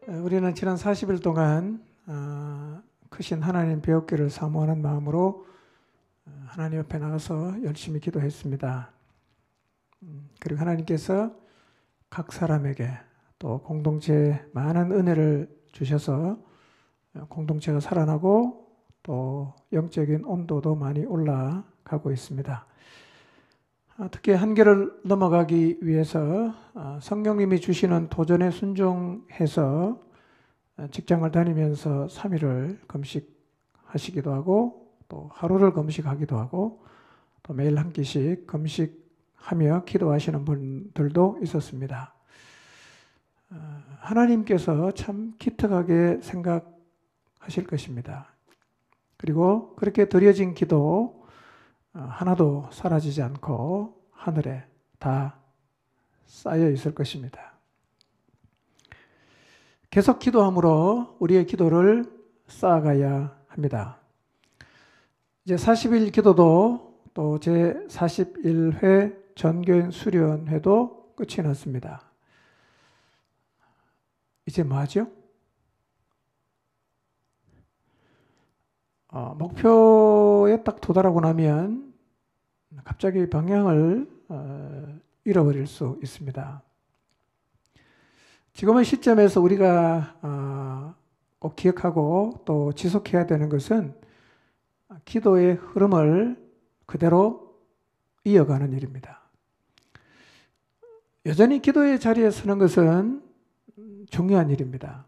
우리는 지난 40일 동안 크신 하나님 배우기를 사모하는 마음으로 하나님 옆에 나가서 열심히 기도했습니다. 그리고 하나님께서 각 사람에게 또 공동체에 많은 은혜를 주셔서 공동체가 살아나고 또 영적인 온도도 많이 올라가고 있습니다. 특히 한계를 넘어가기 위해서 성령님이 주시는 도전에 순종해서 직장을 다니면서 3일을 금식하시기도 하고 또 하루를 금식하기도 하고 또 매일 한 끼씩 금식하며 기도하시는 분들도 있었습니다. 하나님께서 참 기특하게 생각하실 것입니다. 그리고 그렇게 드려진 기도 하나도 사라지지 않고 하늘에 다 쌓여 있을 것입니다. 계속 기도함으로 우리의 기도를 쌓아가야 합니다. 이제 40일 기도도 또 제41회 전교인 수련회도 끝이 났습니다. 이제 뭐 하죠? 목표에 딱 도달하고 나면 갑자기 방향을 잃어버릴 수 있습니다. 지금의 시점에서 우리가 꼭 기억하고 또 지속해야 되는 것은 기도의 흐름을 그대로 이어가는 일입니다. 여전히 기도의 자리에 서는 것은 중요한 일입니다.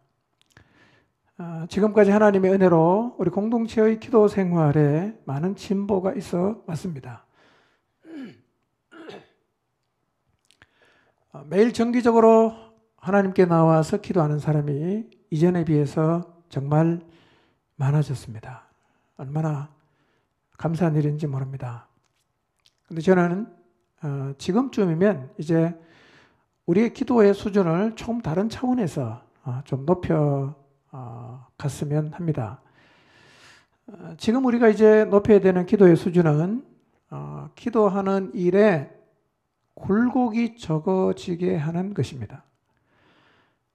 지금까지 하나님의 은혜로 우리 공동체의 기도 생활에 많은 진보가 있어 왔습니다. 매일 정기적으로 하나님께 나와서 기도하는 사람이 이전에 비해서 정말 많아졌습니다. 얼마나 감사한 일인지 모릅니다. 근데 저는 지금쯤이면 이제 우리의 기도의 수준을 조금 다른 차원에서 좀 높여 갔으면 합니다. 지금 우리가 이제 높여야 되는 기도의 수준은 기도하는 일에 굴곡이 적어지게 하는 것입니다.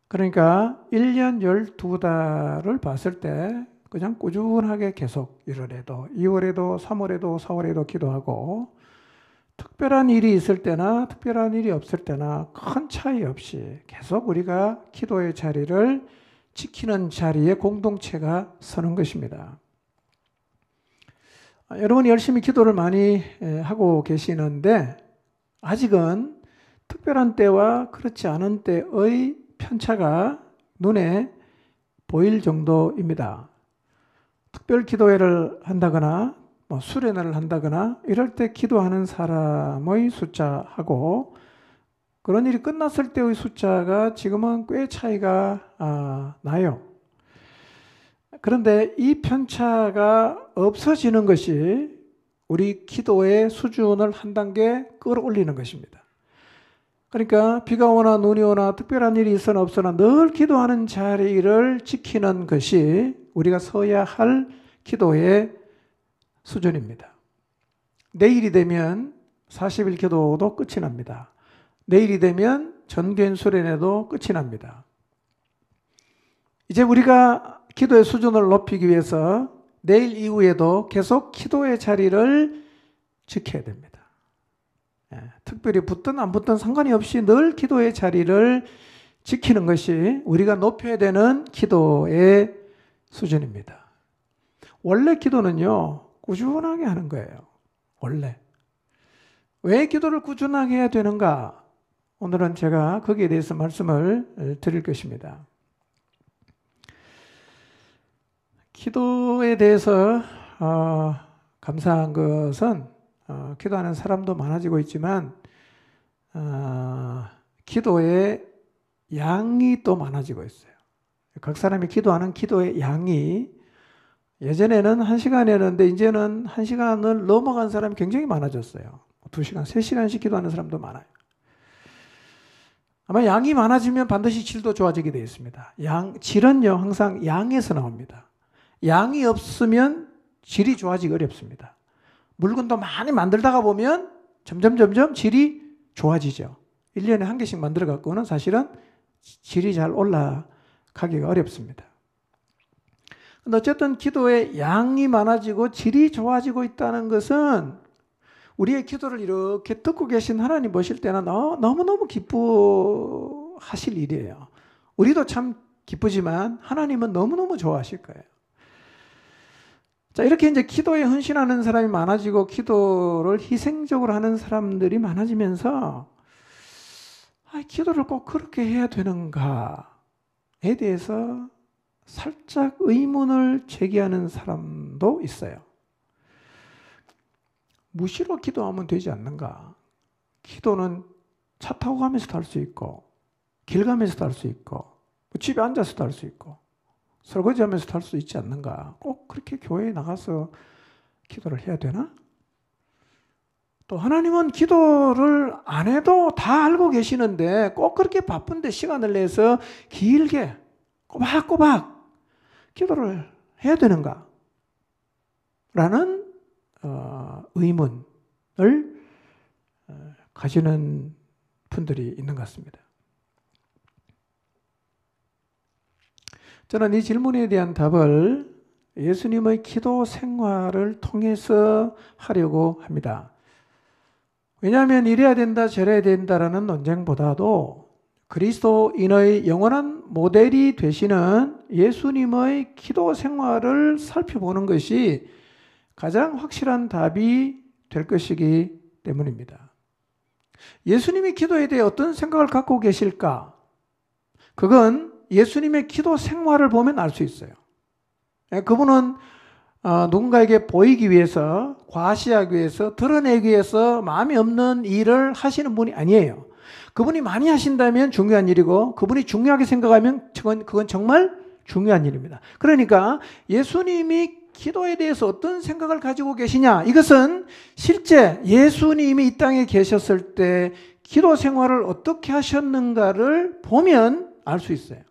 그러니까 1년 12달을 봤을 때 그냥 꾸준하게 계속 1월에도 2월에도 3월에도 4월에도 기도하고 특별한 일이 있을 때나 특별한 일이 없을 때나 큰 차이 없이 계속 우리가 기도의 자리를 지키는 자리에 공동체가 서는 것입니다. 여러분이 열심히 기도를 많이 하고 계시는데 아직은 특별한 때와 그렇지 않은 때의 편차가 눈에 보일 정도입니다. 특별 기도회를 한다거나 수련회를 한다거나 이럴 때 기도하는 사람의 숫자하고 그런 일이 끝났을 때의 숫자가 지금은 꽤 차이가 나요. 그런데 이 편차가 없어지는 것이 우리 기도의 수준을 한 단계 끌어올리는 것입니다. 그러니까 비가 오나 눈이 오나 특별한 일이 있으나 없으나 늘 기도하는 자리를 지키는 것이 우리가 서야 할 기도의 수준입니다. 내일이 되면 40일 기도도 끝이 납니다. 내일이 되면 전교인 수련회도 끝이 납니다. 이제 우리가 기도의 수준을 높이기 위해서 내일 이후에도 계속 기도의 자리를 지켜야 됩니다. 특별히 붙든 안 붙든 상관이 없이 늘 기도의 자리를 지키는 것이 우리가 높여야 되는 기도의 수준입니다. 원래 기도는요, 꾸준하게 하는 거예요. 원래. 왜 기도를 꾸준하게 해야 되는가? 오늘은 제가 거기에 대해서 말씀을 드릴 것입니다. 기도에 대해서 감사한 것은 기도하는 사람도 많아지고 있지만 기도의 양이 또 많아지고 있어요. 각 사람이 기도하는 기도의 양이 예전에는 1시간이었는데 이제는 1시간을 넘어간 사람이 굉장히 많아졌어요. 2시간, 3시간씩 기도하는 사람도 많아요. 아마 양이 많아지면 반드시 질도 좋아지게 되어 있습니다. 질은요 항상 양에서 나옵니다. 양이 없으면 질이 좋아지기 어렵습니다. 물건도 많이 만들다가 보면 점점 질이 좋아지죠. 1년에 한 개씩 만들어 갖고는 사실은 질이 잘 올라가게 가기가 어렵습니다. 근데 어쨌든 기도의 양이 많아지고 질이 좋아지고 있다는 것은 우리의 기도를 이렇게 듣고 계신 하나님 보실 때는 너무너무 기뻐하실 일이에요. 우리도 참 기쁘지만 하나님은 너무너무 좋아하실 거예요. 자, 이렇게 이제 기도에 헌신하는 사람이 많아지고 기도를 희생적으로 하는 사람들이 많아지면서 기도를 꼭 그렇게 해야 되는가에 대해서 살짝 의문을 제기하는 사람도 있어요. 무시로 기도하면 되지 않는가? 기도는 차 타고 가면서도 할 수 있고, 길 가면서도 할 수 있고, 집에 앉아서도 할 수 있고, 설거지하면서도 할 수 있지 않는가? 꼭 그렇게 교회에 나가서 기도를 해야 되나? 또 하나님은 기도를 안 해도 다 알고 계시는데 꼭 그렇게 바쁜데 시간을 내서 길게 꼬박꼬박 기도를 해야 되는가? 라는 의문을 가지는 분들이 있는 것 같습니다. 저는 이 질문에 대한 답을 예수님의 기도 생활을 통해서 하려고 합니다. 왜냐하면 이래야 된다 저래야 된다라는 논쟁보다도 그리스도인의 영원한 모델이 되시는 예수님의 기도 생활을 살펴보는 것이 가장 확실한 답이 될 것이기 때문입니다. 예수님이 기도에 대해 어떤 생각을 갖고 계실까? 그건 예수님의 기도 생활을 보면 알 수 있어요. 그분은 누군가에게 보이기 위해서, 과시하기 위해서, 드러내기 위해서 마음이 없는 일을 하시는 분이 아니에요. 그분이 많이 하신다면 중요한 일이고 그분이 중요하게 생각하면 그건 정말 중요한 일입니다. 그러니까 예수님이 기도에 대해서 어떤 생각을 가지고 계시냐, 이것은 실제 예수님이 이 땅에 계셨을 때 기도 생활을 어떻게 하셨는가를 보면 알 수 있어요.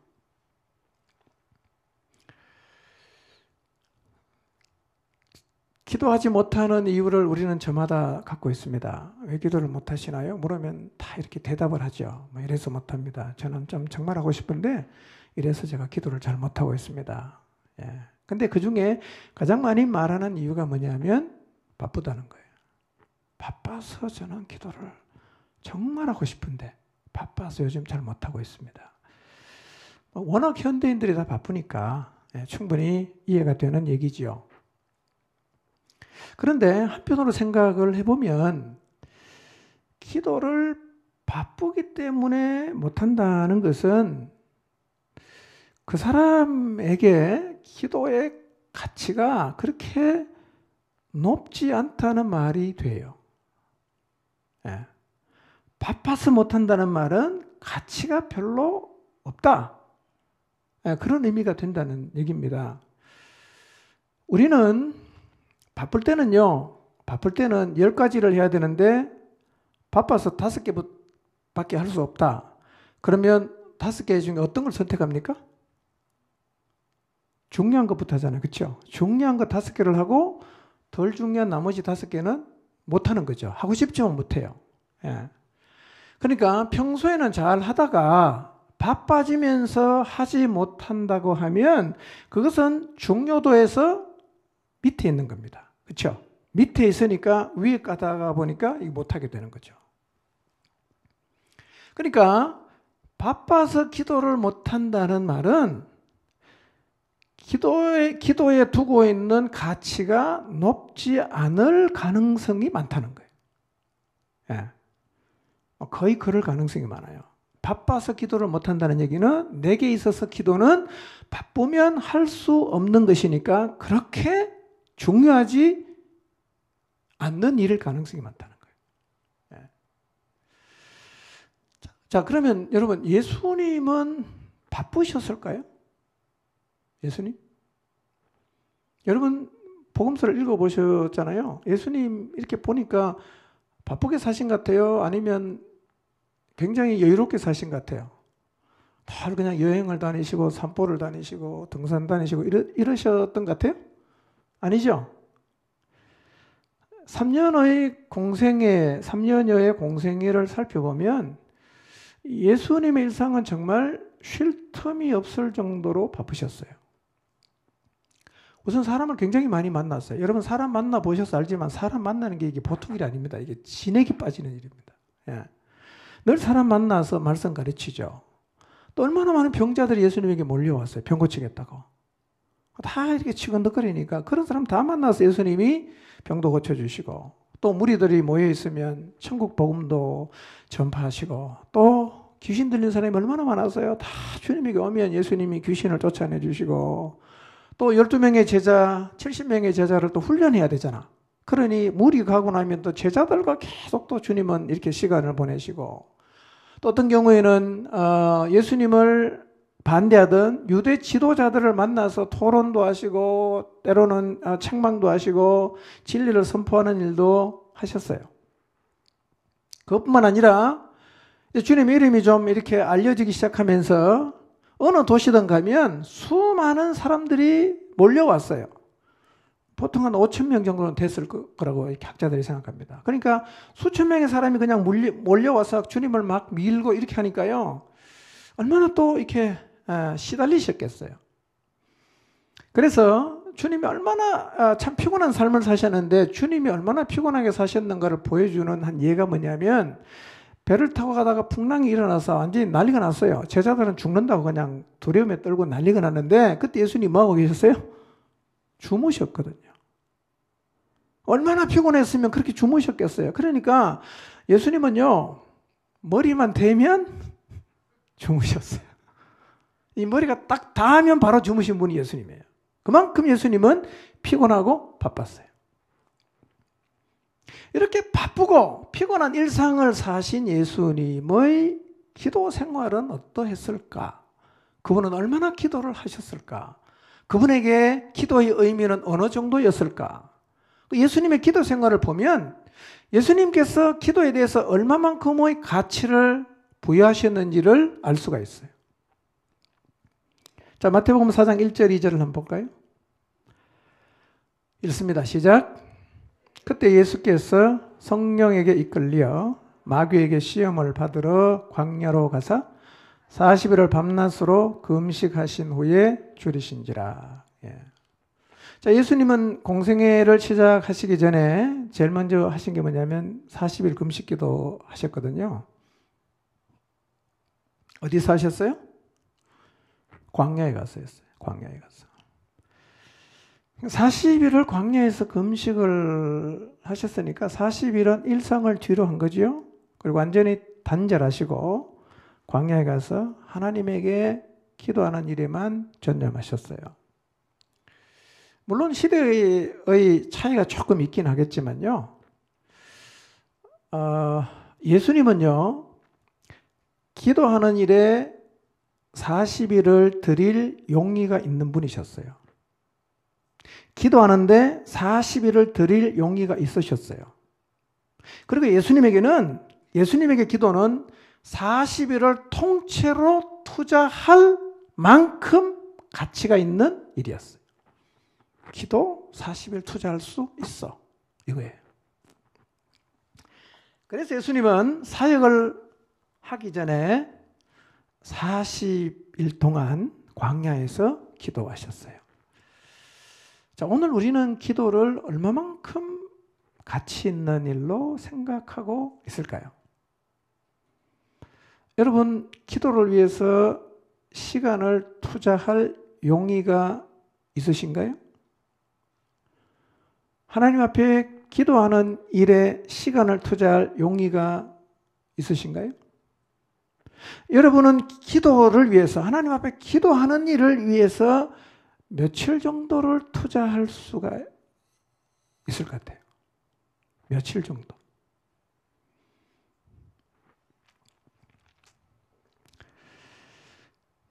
기도하지 못하는 이유를 우리는 저마다 갖고 있습니다. 왜 기도를 못하시나요? 물으면 다 이렇게 대답을 하죠. 이래서 못합니다. 저는 좀 정말 하고 싶은데 이래서 제가 기도를 잘 못하고 있습니다. 근데 그 중에 가장 많이 말하는 이유가 뭐냐면 바쁘다는 거예요. 바빠서 저는 기도를 정말 하고 싶은데 바빠서 요즘 잘 못하고 있습니다. 워낙 현대인들이 다 바쁘니까 충분히 이해가 되는 얘기지요. 그런데 한편으로 생각을 해보면 기도를 바쁘기 때문에 못한다는 것은 그 사람에게 기도의 가치가 그렇게 높지 않다는 말이 돼요. 바빠서 못한다는 말은 가치가 별로 없다. 그런 의미가 된다는 얘기입니다. 우리는 바쁠 때는 10가지를 해야 되는데 바빠서 5개밖에 할 수 없다. 그러면 5개 중에 어떤 걸 선택합니까? 중요한 것부터 하잖아요. 그렇죠? 중요한 거 5개를 하고 덜 중요한 나머지 5개는 못하는 거죠. 하고 싶지만 못해요. 그러니까 평소에는 잘 하다가 바빠지면서 하지 못한다고 하면 그것은 중요도에서 밑에 있는 겁니다. 그렇죠? 밑에 있으니까 위에 가다가 보니까 이거 못하게 되는 거죠. 그러니까 바빠서 기도를 못한다는 말은 기도에 두고 있는 가치가 높지 않을 가능성이 많다는 거예요. 거의 그럴 가능성이 많아요. 바빠서 기도를 못한다는 얘기는 내게 있어서 기도는 바쁘면 할 수 없는 것이니까 그렇게 중요하지 않는 일일 가능성이 많다는 거예요. 자, 그러면 여러분, 예수님은 바쁘셨을까요? 예수님? 여러분, 복음서를 읽어보셨잖아요. 예수님 이렇게 보니까 바쁘게 사신 것 같아요? 아니면 굉장히 여유롭게 사신 것 같아요? 다 그냥 여행을 다니시고 산보를 다니시고 등산 다니시고 이러셨던 것 같아요? 아니죠? 3년여의 공생애를 살펴보면 예수님의 일상은 정말 쉴 틈이 없을 정도로 바쁘셨어요. 우선 사람을 굉장히 많이 만났어요. 여러분 사람 만나보셔서 알지만 사람 만나는 게 이게 보통 일이 아닙니다. 이게 진액이 빠지는 일입니다. 예. 늘 사람 만나서 말씀 가르치죠. 또 얼마나 많은 병자들이 예수님에게 몰려왔어요. 병 고치겠다고. 다 이렇게 치근덕거리니까 그런 사람 다 만나서 예수님이 병도 고쳐주시고 또 무리들이 모여있으면 천국 복음도 전파하시고 또 귀신 들린 사람이 얼마나 많았어요. 다 주님에게 오면 예수님이 귀신을 쫓아내 주시고 또 12명의 제자, 70명의 제자를 또 훈련해야 되잖아. 그러니 무리 가고 나면 또 제자들과 계속 또 주님은 이렇게 시간을 보내시고 또 어떤 경우에는 예수님을 반대하던 유대 지도자들을 만나서 토론도 하시고 때로는 책망도 하시고 진리를 선포하는 일도 하셨어요. 그것뿐만 아니라 주님의 이름이 좀 이렇게 알려지기 시작하면서 어느 도시든 가면 수많은 사람들이 몰려왔어요. 보통 한 5천 명 정도는 됐을 거라고 이렇게 학자들이 생각합니다. 그러니까 수천 명의 사람이 그냥 몰려와서 주님을 막 밀고 이렇게 하니까요. 얼마나 또 이렇게 시달리셨겠어요. 그래서 주님이 얼마나 참 피곤한 삶을 사셨는데 주님이 얼마나 피곤하게 사셨는가를 보여주는 한 예가 뭐냐면 배를 타고 가다가 풍랑이 일어나서 완전히 난리가 났어요. 제자들은 죽는다고 그냥 두려움에 떨고 난리가 났는데 그때 예수님 뭐하고 계셨어요? 주무셨거든요. 얼마나 피곤했으면 그렇게 주무셨겠어요. 그러니까 예수님은요 머리만 대면 주무셨어요. 이 머리가 딱 닿으면 바로 주무신 분이 예수님이에요. 그만큼 예수님은 피곤하고 바빴어요. 이렇게 바쁘고 피곤한 일상을 사신 예수님의 기도 생활은 어떠했을까? 그분은 얼마나 기도를 하셨을까? 그분에게 기도의 의미는 어느 정도였을까? 예수님의 기도 생활을 보면 예수님께서 기도에 대해서 얼마만큼의 가치를 부여하셨는지를 알 수가 있어요. 자, 마태복음 4장 1절 2절을 한번 볼까요? 읽습니다. 시작. 그때 예수께서 성령에게 이끌려 마귀에게 시험을 받으러 광야로 가사 40일을 밤낮으로 금식하신 후에 줄이신지라. 예. 자, 예수님은 공생애를 시작하시기 전에 제일 먼저 하신 게 뭐냐면 40일 금식기도 하셨거든요. 어디서 하셨어요? 광야에 가서 했어요. 광야에 가서. 40일을 광야에서 금식을 하셨으니까 40일은 일상을 뒤로 한 거죠. 그리고 완전히 단절하시고 광야에 가서 하나님에게 기도하는 일에만 전념하셨어요. 물론 시대의 차이가 조금 있긴 하겠지만요. 예수님은요. 기도하는 일에 40일을 드릴 용의가 있는 분이셨어요. 기도하는데 40일을 드릴 용의가 있으셨어요. 그리고 예수님에게 기도는 40일을 통째로 투자할 만큼 가치가 있는 일이었어요. 기도 40일 투자할 수 있어. 이거예요. 그래서 예수님은 사역을 하기 전에 40일 동안 광야에서 기도하셨어요. 자, 오늘 우리는 기도를 얼마만큼 가치 있는 일로 생각하고 있을까요? 여러분, 기도를 위해서 시간을 투자할 용의가 있으신가요? 하나님 앞에 기도하는 일에 시간을 투자할 용의가 있으신가요? 여러분은 기도를 위해서, 하나님 앞에 기도하는 일을 위해서 며칠 정도를 투자할 수가 있을 것 같아요. 며칠 정도.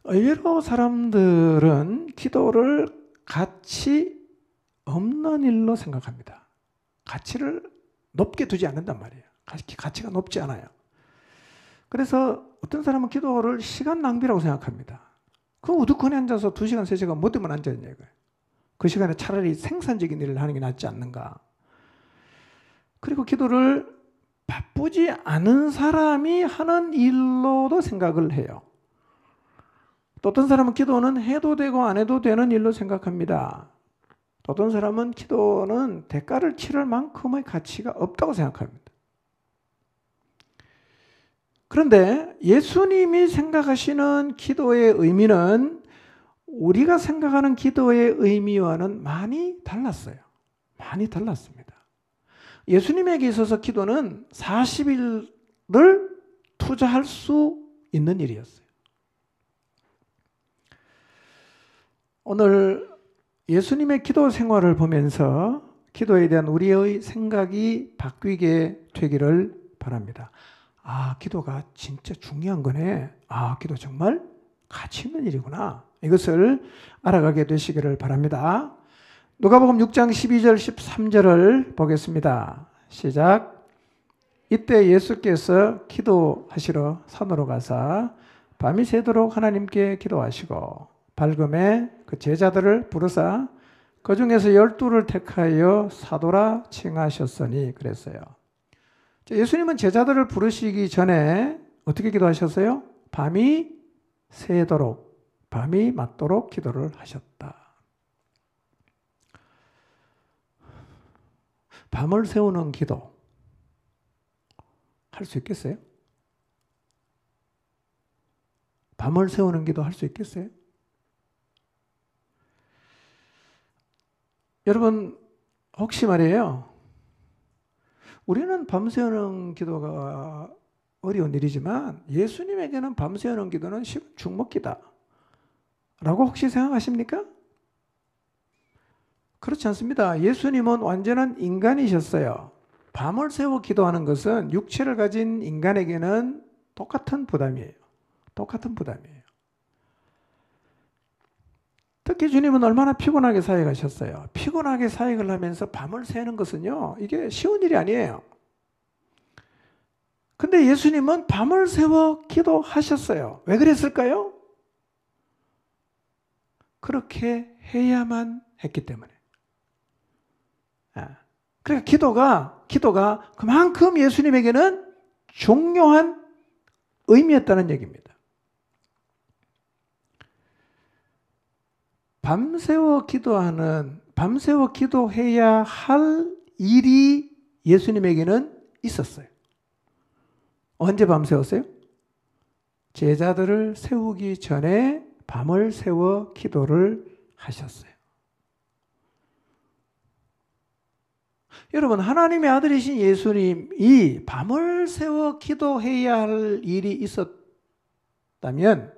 의외로 사람들은 기도를 가치 없는 일로 생각합니다. 가치를 높게 두지 않는단 말이에요. 가치가 높지 않아요. 그래서 어떤 사람은 기도를 시간 낭비라고 생각합니다. 그 우두커니 앉아서 2시간, 3시간 뭐 때문에 앉아있냐 이거예요. 그 시간에 차라리 생산적인 일을 하는 게 낫지 않는가. 그리고 기도를 바쁘지 않은 사람이 하는 일로도 생각을 해요. 또 어떤 사람은 기도는 해도 되고 안 해도 되는 일로 생각합니다. 또 어떤 사람은 기도는 대가를 치를 만큼의 가치가 없다고 생각합니다. 그런데 예수님이 생각하시는 기도의 의미는 우리가 생각하는 기도의 의미와는 많이 달랐어요. 많이 달랐습니다. 예수님에게 있어서 기도는 40일을 투자할 수 있는 일이었어요. 오늘 예수님의 기도 생활을 보면서 기도에 대한 우리의 생각이 바뀌게 되기를 바랍니다. 아, 기도가 진짜 중요한 거네. 아, 기도 정말 가치 있는 일이구나. 이것을 알아가게 되시기를 바랍니다. 누가복음 6장 12절 13절을 보겠습니다. 시작. 이때 예수께서 기도하시러 산으로 가사 밤이 새도록 하나님께 기도하시고 밝음에 그 제자들을 부르사 그 중에서 12를 택하여 사도라 칭하셨으니 그랬어요. 예수님은 제자들을 부르시기 전에 어떻게 기도하셨어요? 밤이 새도록, 밤이 맞도록 기도를 하셨다. 밤을 새우는 기도 할 수 있겠어요? 밤을 새우는 기도 할 수 있겠어요? 여러분, 혹시 말이에요. 우리는 밤새우는 기도가 어려운 일이지만 예수님에게는 밤새우는 기도는 죽먹기다. 라고 혹시 생각하십니까? 그렇지 않습니다. 예수님은 완전한 인간이셨어요. 밤을 새워 기도하는 것은 육체를 가진 인간에게는 똑같은 부담이에요. 똑같은 부담이에요. 특히 주님은 얼마나 피곤하게 사역하셨어요. 피곤하게 사역을 하면서 밤을 새는 것은요, 이게 쉬운 일이 아니에요. 근데 예수님은 밤을 새워 기도하셨어요. 왜 그랬을까요? 그렇게 해야만 했기 때문에. 그러니까 기도가 그만큼 예수님에게는 중요한 의미였다는 얘기입니다. 밤새워 기도해야 할 일이 예수님에게는 있었어요. 언제 밤새웠어요? 제자들을 세우기 전에 밤을 새워 기도를 하셨어요. 여러분, 하나님의 아들이신 예수님이 밤을 새워 기도해야 할 일이 있었다면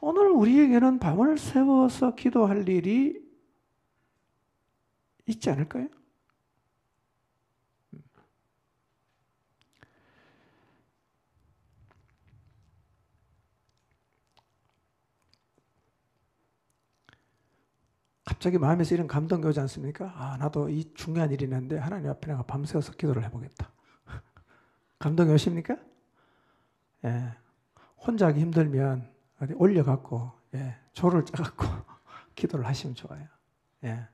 오늘 우리에게는 밤을 새워서 기도할 일이 있지 않을까요? 갑자기 마음에서 이런 감동이 오지 않습니까? 아, 나도 이 중요한 일이 있는데 하나님 앞에 내가 밤새워서 기도를 해보겠다. 감동이 오십니까? 예. 혼자 하기 힘들면 어디 올려갖고, 예, 조를 짜갖고 기도를 하시면 좋아요. 예.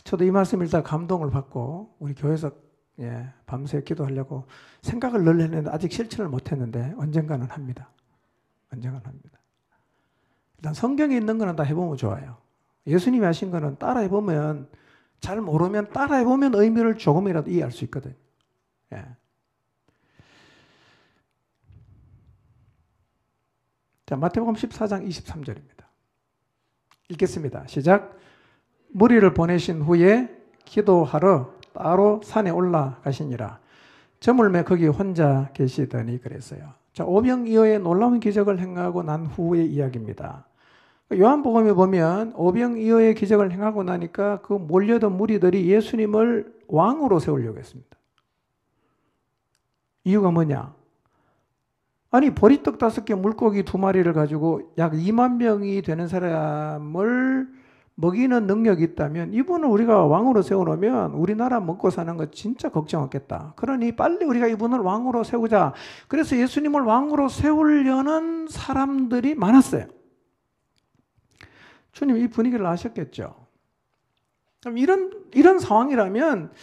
저도 이 말씀 읽다가 감동을 받고 우리 교회에서 예, 밤새 기도하려고 생각을 늘 했는데 아직 실천을 못했는데 언젠가는 합니다. 언젠가는 합니다. 일단 성경에 있는 거는 다 해보면 좋아요. 예수님이 하신 거는 따라해보면, 잘 모르면 따라해보면 의미를 조금이라도 이해할 수 있거든요. 예. 자, 마태복음 14장 23절입니다. 읽겠습니다. 시작. 무리를 보내신 후에 기도하러 따로 산에 올라가시니라. 저물매 거기 혼자 계시더니 그랬어요. 자, 오병이어의 놀라운 기적을 행하고 난 후의 이야기입니다. 요한복음에 보면 오병이어의 기적을 행하고 나니까 그 몰려든 무리들이 예수님을 왕으로 세우려고 했습니다. 이유가 뭐냐? 아니, 보리떡 5개, 물고기 2마리를 가지고 약 2만 명이 되는 사람을 먹이는 능력이 있다면 이분을 우리가 왕으로 세워놓으면 우리나라 먹고 사는 거 진짜 걱정 없겠다. 그러니 빨리 우리가 이분을 왕으로 세우자. 그래서 예수님을 왕으로 세우려는 사람들이 많았어요. 주님 이 분위기를 아셨겠죠. 이런 상황이라면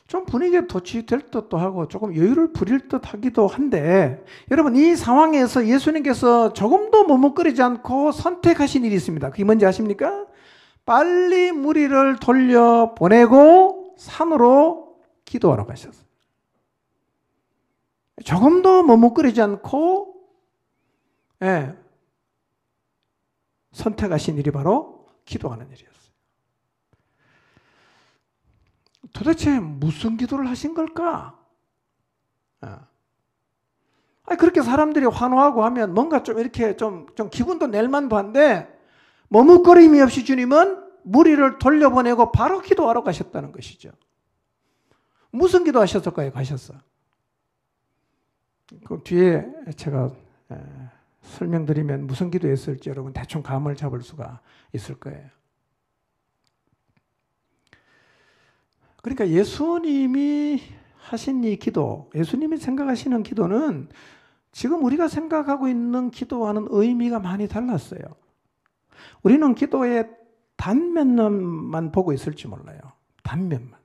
좀 분위기가 도취될 듯도 하고 조금 여유를 부릴 듯 하기도 한데, 여러분 이 상황에서 예수님께서 조금도 머뭇거리지 않고 선택하신 일이 있습니다. 그게 뭔지 아십니까? 빨리 무리를 돌려보내고 산으로 기도하러 가셨어요. 조금도 머뭇거리지 않고 선택하신 일이 바로 기도하는 일이었어요. 도대체 무슨 기도를 하신 걸까? 그렇게 사람들이 환호하고 하면 뭔가 좀 이렇게 좀 기분도 낼 만도 한데, 머뭇거림이 없이 주님은 무리를 돌려보내고 바로 기도하러 가셨다는 것이죠. 무슨 기도 하셨을까요? 가셨어. 그 뒤에 제가 설명드리면 무슨 기도했을지 여러분 대충 감을 잡을 수가 있을 거예요. 그러니까 예수님이 하신 이 기도, 예수님이 생각하시는 기도는 지금 우리가 생각하고 있는 기도와는 의미가 많이 달랐어요. 우리는 기도의 단면만 보고 있을지 몰라요. 단면만.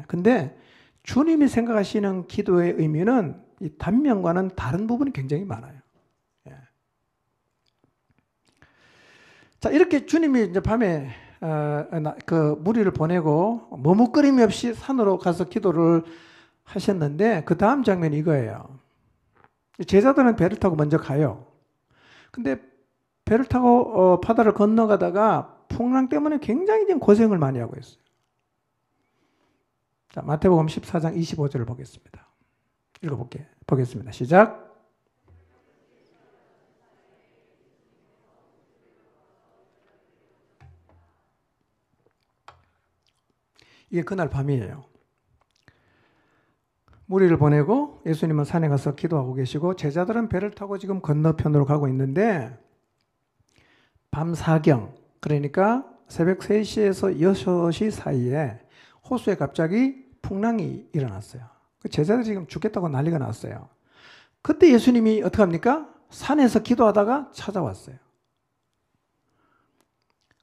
근데 주님이 생각하시는 기도의 의미는 이 단면과는 다른 부분이 굉장히 많아요. 자, 이렇게 주님이 이제 밤에 그 무리를 보내고 머뭇거림이 없이 산으로 가서 기도를 하셨는데, 그 다음 장면이 이거예요. 제자들은 배를 타고 먼저 가요. 근데 배를 타고 바다를 건너가다가 풍랑 때문에 굉장히 고생을 많이 하고 있어요. 자, 마태복음 14장 25절을 보겠습니다. 보겠습니다. 시작. 이게 그날 밤이에요. 무리를 보내고 예수님은 산에 가서 기도하고 계시고, 제자들은 배를 타고 지금 건너편으로 가고 있는데, 밤 사경, 그러니까 새벽 3시에서 6시 사이에 호수에 갑자기 풍랑이 일어났어요. 제자들이 지금 죽겠다고 난리가 났어요. 그때 예수님이 어떻게 합니까? 산에서 기도하다가 찾아왔어요.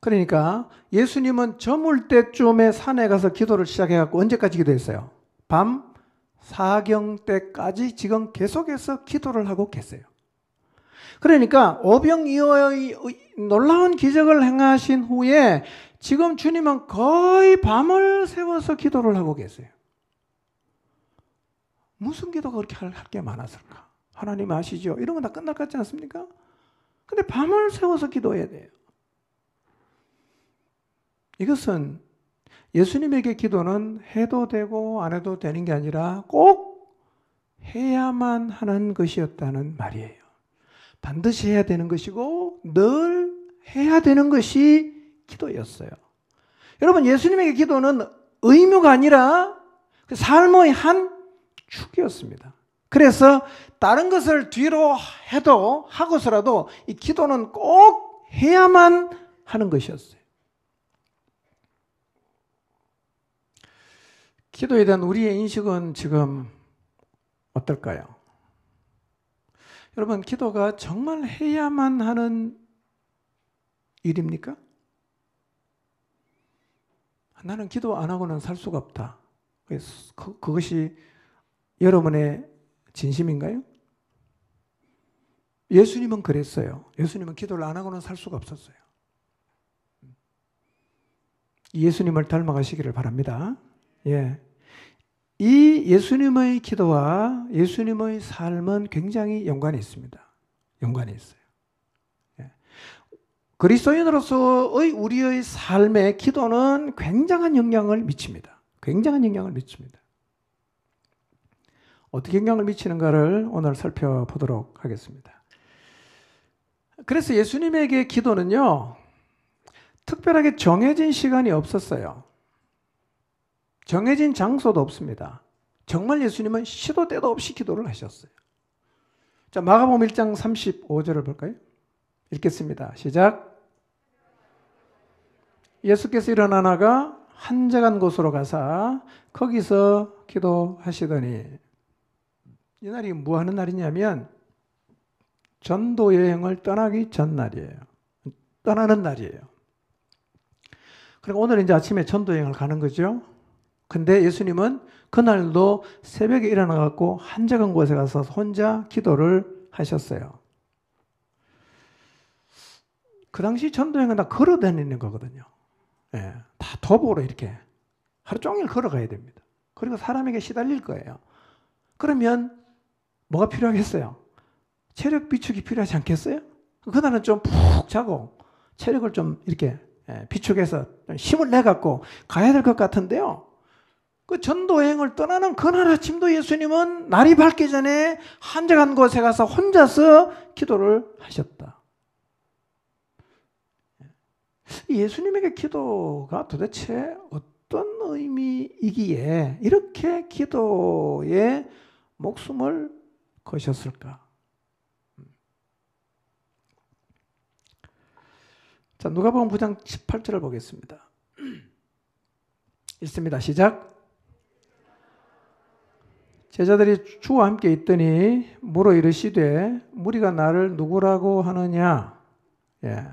그러니까 예수님은 저물 때쯤에 산에 가서 기도를 시작해갖고 언제까지 기도했어요? 밤 사경 때까지 지금 계속해서 기도를 하고 계세요. 그러니까 오병이어의 놀라운 기적을 행하신 후에 지금 주님은 거의 밤을 새워서 기도를 하고 계세요. 무슨 기도가 그렇게 할 게 많았을까? 하나님 아시죠? 이런 건 다 끝날 것 같지 않습니까? 근데 밤을 새워서 기도해야 돼요. 이것은 예수님에게 기도는 해도 되고 안 해도 되는 게 아니라 꼭 해야만 하는 것이었다는 말이에요. 반드시 해야 되는 것이고 늘 해야 되는 것이 기도였어요. 여러분, 예수님에게 기도는 의무가 아니라 삶의 한 축이었습니다. 그래서 다른 것을 뒤로 해도 하고서라도 이 기도는 꼭 해야만 하는 것이었어요. 기도에 대한 우리의 인식은 지금 어떨까요? 여러분, 기도가 정말 해야만 하는 일입니까? 나는 기도 안 하고는 살 수가 없다. 그것이 여러분의 진심인가요? 예수님은 그랬어요. 예수님은 기도를 안 하고는 살 수가 없었어요. 예수님을 닮아가시기를 바랍니다. 이 예수님의 기도와 예수님의 삶은 굉장히 연관이 있습니다. 연관이 있어요. 그리스도인으로서의 우리의 삶에 기도는 굉장한 영향을 미칩니다. 굉장한 영향을 미칩니다. 어떻게 영향을 미치는가를 오늘 살펴보도록 하겠습니다. 그래서 예수님에게 기도는요, 특별하게 정해진 시간이 없었어요. 정해진 장소도 없습니다. 정말 예수님은 시도 때도 없이 기도를 하셨어요. 자, 마가복음 1장 35절을 볼까요? 읽겠습니다. 시작. 예수께서 일어나다가 한적한 곳으로 가사 거기서 기도하시더니, 이 날이 뭐 하는 날이냐면 전도 여행을 떠나기 전 날이에요. 떠나는 날이에요. 그리고 오늘 이제 아침에 전도 여행을 가는 거죠. 근데 예수님은 그날도 새벽에 일어나갖고 한적한 곳에 가서 혼자 기도를 하셨어요. 그 당시 전도여행은 다 걸어 다니는 거거든요. 예, 다 도보로 이렇게 하루 종일 걸어가야 됩니다. 그리고 사람에게 시달릴 거예요. 그러면 뭐가 필요하겠어요? 체력 비축이 필요하지 않겠어요? 그날은 좀 푹 자고 체력을 좀 이렇게 비축해서 힘을 내갖고 가야 될 것 같은데요. 그 전도여행을 떠나는 그날 아침도 예수님은 날이 밝기 전에 한적한 곳에 가서 혼자서 기도를 하셨다. 예수님에게 기도가 도대체 어떤 의미이기에 이렇게 기도에 목숨을 거셨을까? 자, 누가복음 9장 18절을 보겠습니다. 읽습니다. 시작. 제자들이 주와 함께 있더니 물어 이르시되 무리가 나를 누구라고 하느냐? 예.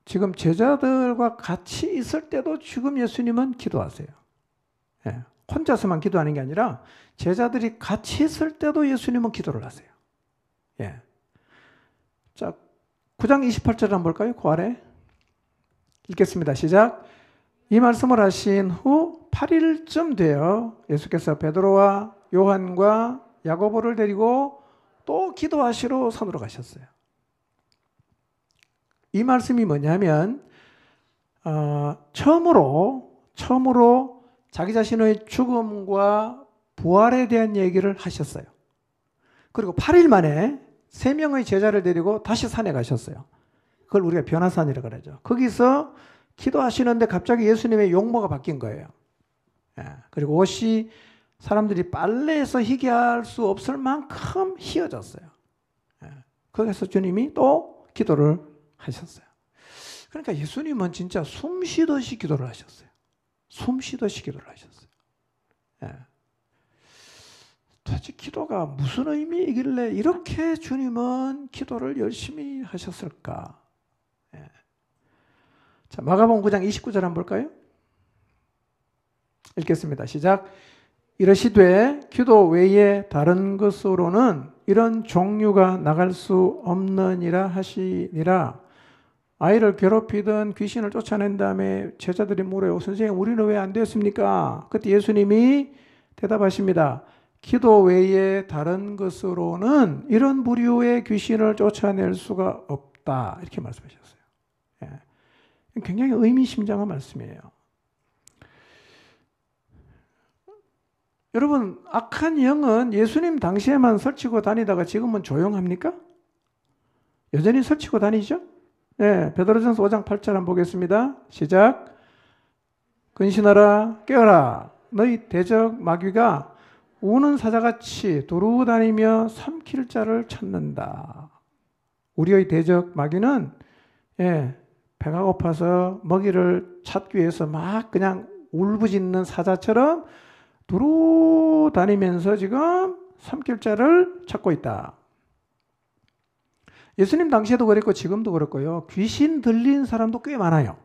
지금 제자들과 같이 있을 때도 지금 예수님은 기도하세요. 예. 혼자서만 기도하는 게 아니라 제자들이 같이 있을 때도 예수님은 기도를 하세요. 예. 자, 9장 28절 한번 볼까요? 그 아래 읽겠습니다. 시작. 이 말씀을 하신 후 8일쯤 되어 예수께서 베드로와 요한과 야고보를 데리고 또 기도하시러 산으로 가셨어요. 이 말씀이 뭐냐면 처음으로 자기 자신의 죽음과 부활에 대한 얘기를 하셨어요. 그리고 8일 만에 3명의 제자를 데리고 다시 산에 가셨어요. 그걸 우리가 변화산이라고 그러죠. 거기서 기도하시는데 갑자기 예수님의 용모가 바뀐 거예요. 그리고 옷이 사람들이 빨래해서 희게할 수 없을 만큼 희어졌어요. 거기서 주님이 또 기도를 하셨어요. 그러니까 예수님은 진짜 숨 쉬듯이 기도를 하셨어요. 숨 쉬듯이 기도를 하셨어요. 도대체 기도가 무슨 의미이길래 이렇게 주님은 기도를 열심히 하셨을까? 자, 마가복음 9장 29절 한번 볼까요? 읽겠습니다. 시작. 이르시되 기도 외에 다른 것으로는 이런 종류가 나갈 수 없느니라 하시니라. 아이를 괴롭히던 귀신을 쫓아낸 다음에 제자들이 물어요. 선생님, 우리는 왜 안 되었습니까? 그때 예수님이 대답하십니다. 기도 외에 다른 것으로는 이런 부류의 귀신을 쫓아낼 수가 없다. 이렇게 말씀하셨어요. 굉장히 의미심장한 말씀이에요. 여러분, 악한 영은 예수님 당시에만 설치고 다니다가 지금은 조용합니까? 여전히 설치고 다니죠? 네, 베드로전서 5장 8절 한번 보겠습니다. 시작. 근신하라, 깨어라. 너희 대적 마귀가 우는 사자같이 두루 다니며 삼킬 자를 찾는다. 우리의 대적 마귀는 배가 고파서 먹이를 찾기 위해서 막 그냥 울부짖는 사자처럼 두루 다니면서 지금 삼킬 자를 찾고 있다. 예수님 당시에도 그랬고 지금도 그렇고요. 귀신 들린 사람도 꽤 많아요.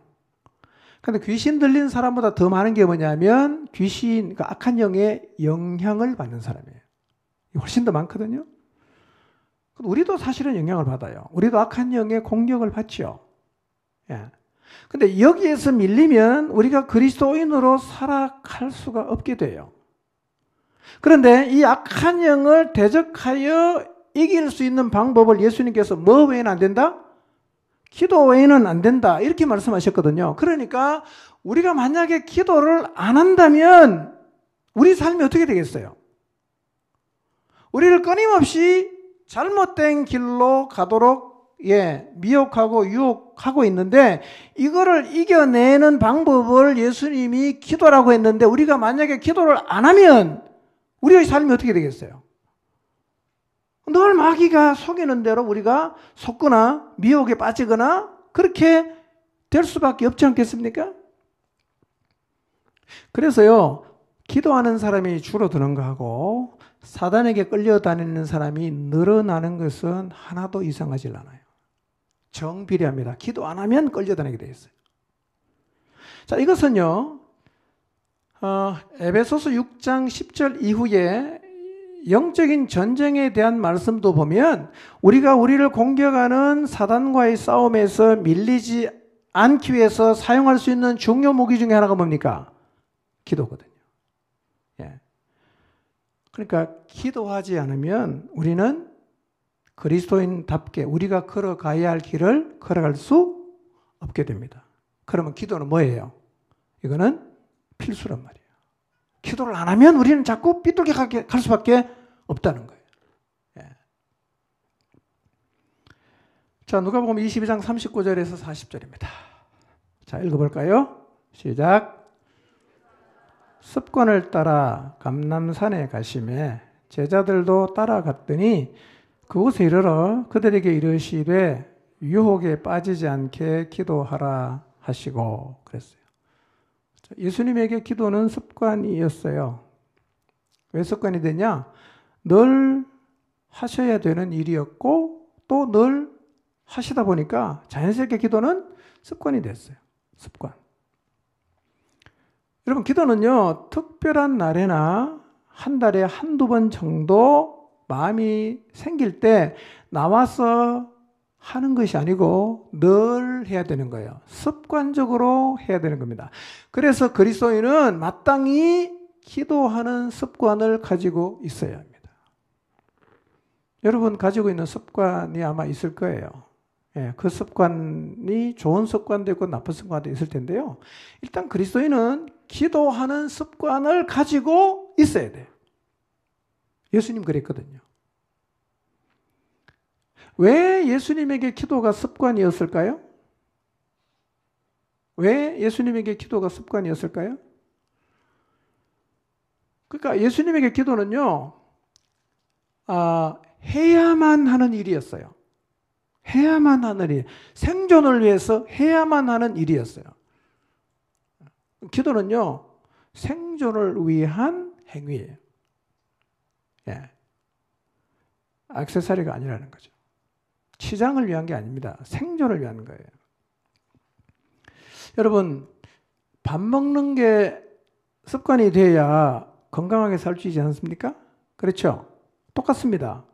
그런데 귀신 들린 사람보다 더 많은 게 뭐냐면 귀신, 그러니까 악한 영의 영향을 받는 사람이에요. 훨씬 더 많거든요. 우리도 사실은 영향을 받아요. 우리도 악한 영의 공격을 받죠. 근데 여기에서 밀리면 우리가 그리스도인으로 살아갈 수가 없게 돼요. 그런데 이 악한 영을 대적하여 이길 수 있는 방법을 예수님께서 뭐 외에는 안 된다? 기도 외에는 안 된다. 이렇게 말씀하셨거든요. 그러니까 우리가 만약에 기도를 안 한다면 우리 삶이 어떻게 되겠어요? 우리를 끊임없이 잘못된 길로 가도록 미혹하고 유혹하고 있는데 이거를 이겨내는 방법을 예수님이 기도라고 했는데 우리가 만약에 기도를 안 하면 우리의 삶이 어떻게 되겠어요? 늘 마귀가 속이는 대로 우리가 속거나 미혹에 빠지거나 그렇게 될 수밖에 없지 않겠습니까? 그래서요, 기도하는 사람이 줄어드는 거하고 사단에게 끌려다니는 사람이 늘어나는 것은 하나도 이상하지 않아요. 정비례합니다. 기도 안 하면 끌려다니게 돼 있어요. 자, 이것은요, 에베소서 6장 10절 이후에 영적인 전쟁에 대한 말씀도 보면 우리가 우리를 공격하는 사단과의 싸움에서 밀리지 않기 위해서 사용할 수 있는 중요 무기 중에 하나가 뭡니까? 기도거든요. 예. 그러니까 기도하지 않으면 우리는 그리스도인답게 우리가 걸어가야 할 길을 걸어갈 수 없게 됩니다. 그러면 기도는 뭐예요? 이거는 필수란 말이에요. 기도를 안 하면 우리는 자꾸 삐뚤게 갈 수밖에 없다는 거예요. 예. 자, 누가복음 22장 39절에서 40절입니다. 자, 읽어볼까요? 시작. 습관을 따라 감람산에 가시매 제자들도 따라갔더니 그곳에 이르러 그들에게 이르시되 유혹에 빠지지 않게 기도하라 하시고 그랬어요. 예수님에게 기도는 습관이었어요. 왜 습관이 되냐? 늘 하셔야 되는 일이었고 또 늘 하시다 보니까 자연스럽게 기도는 습관이 됐어요. 습관. 여러분, 기도는요, 특별한 날에나 한 달에 한두 번 정도 마음이 생길 때 나와서 하는 것이 아니고 늘 해야 되는 거예요. 습관적으로 해야 되는 겁니다. 그래서 그리스도인은 마땅히 기도하는 습관을 가지고 있어야 합니다. 여러분 가지고 있는 습관이 아마 있을 거예요. 예, 그 습관이 좋은 습관도 있고 나쁜 습관도 있을 텐데요. 일단 그리스도인은 기도하는 습관을 가지고 있어야 돼요. 예수님 그랬거든요. 왜 예수님에게 기도가 습관이었을까요? 왜 예수님에게 기도가 습관이었을까요? 그러니까 예수님에게 기도는요, 해야만 하는 일이었어요. 해야만 하는 일. 생존을 위해서 해야만 하는 일이었어요. 기도는요, 생존을 위한 행위예요. 예. 액세서리가 아니라는 거죠. 치장을 위한 게 아닙니다. 생존을 위한 거예요. 여러분, 밥 먹는 게 습관이 돼야 건강하게 살 수 있지 않습니까? 그렇죠? 똑같습니다.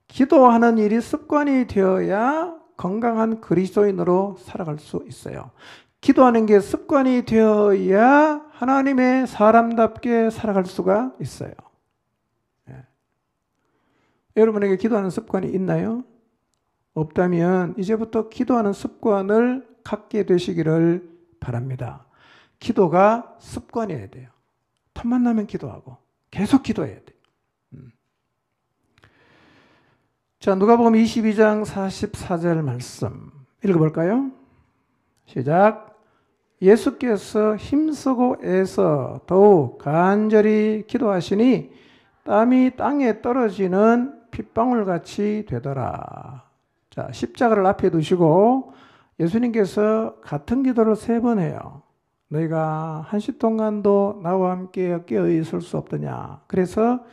기도하는 일이 습관이 되어야 건강한 그리스도인으로 살아갈 수 있어요. 기도하는 게 습관이 되어야 하나님의 사람답게 살아갈 수가 있어요. 예. 여러분에게 기도하는 습관이 있나요? 없다면 이제부터 기도하는 습관을 갖게 되시기를 바랍니다. 기도가 습관이어야 돼요. 틈만 나면 기도하고 계속 기도해야 돼요. 자, 누가복음 22장 44절 말씀 읽어볼까요? 시작. 예수께서 힘쓰고 애써 더욱 간절히 기도하시니 땀이 땅에 떨어지는 핏방울같이 되더라. 자, 십자가를 앞에 두시고 예수님께서 같은 기도를 3번 해요. 너희가 한시 동안도 나와 함께 깨어 있을 수 없더냐. 그래서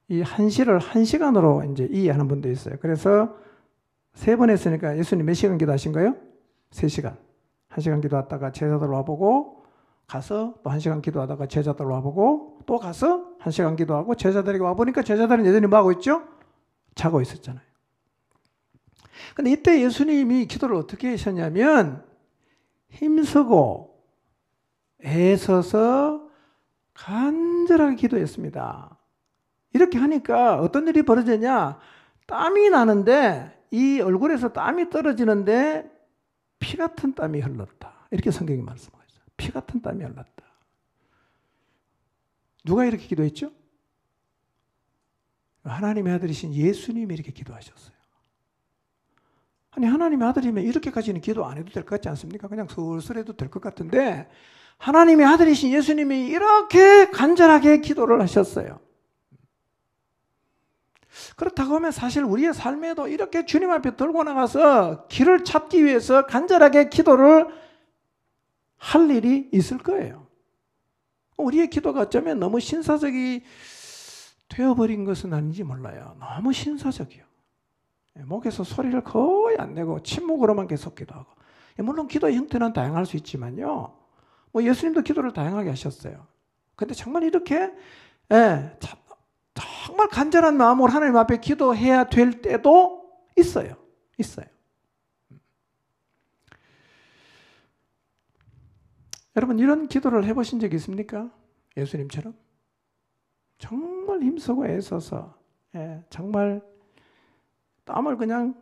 이 한시를 1시간으로 이제 이해하는 분도 있어요. 그래서 3번 했으니까 예수님 몇 시간 기도하신 거예요? 3시간. 1시간 기도하다가 제자들 와보고 가서 또 1시간 기도하다가 제자들 와보고 또 가서 1시간 기도하고 제자들에게 와보니까 제자들은 여전히 뭐하고 있죠? 자고 있었잖아요. 근데 이때 예수님이 기도를 어떻게 하셨냐면 힘쓰고 애써서 간절하게 기도했습니다. 이렇게 하니까 어떤 일이 벌어지냐? 땀이 나는데 이 얼굴에서 땀이 떨어지는데 피 같은 땀이 흘렀다. 이렇게 성경이 말씀하고 있어요. 피 같은 땀이 흘렀다. 누가 이렇게 기도했죠? 하나님의 아들이신 예수님이 이렇게 기도하셨어요. 아니, 하나님의 아들이면 이렇게까지는 기도 안 해도 될 것 같지 않습니까? 그냥 슬슬 해도 될 것 같은데 하나님의 아들이신 예수님이 이렇게 간절하게 기도를 하셨어요. 그렇다고 하면 사실 우리의 삶에도 이렇게 주님 앞에 들고 나가서 길을 찾기 위해서 간절하게 기도를 할 일이 있을 거예요. 우리의 기도가 어쩌면 너무 신사적이 되어버린 것은 아닌지 몰라요. 너무 신사적이요. 목에서 소리를 거의 안 내고 침묵으로만 계속 기도하고. 물론 기도의 형태는 다양할 수 있지만요. 뭐 예수님도 기도를 다양하게 하셨어요. 근데 정말 이렇게 정말 간절한 마음으로 하나님 앞에 기도해야 될 때도 있어요. 여러분 이런 기도를 해보신 적이 있습니까? 예수님처럼? 정말 힘쓰고 애써서 정말 땀을 그냥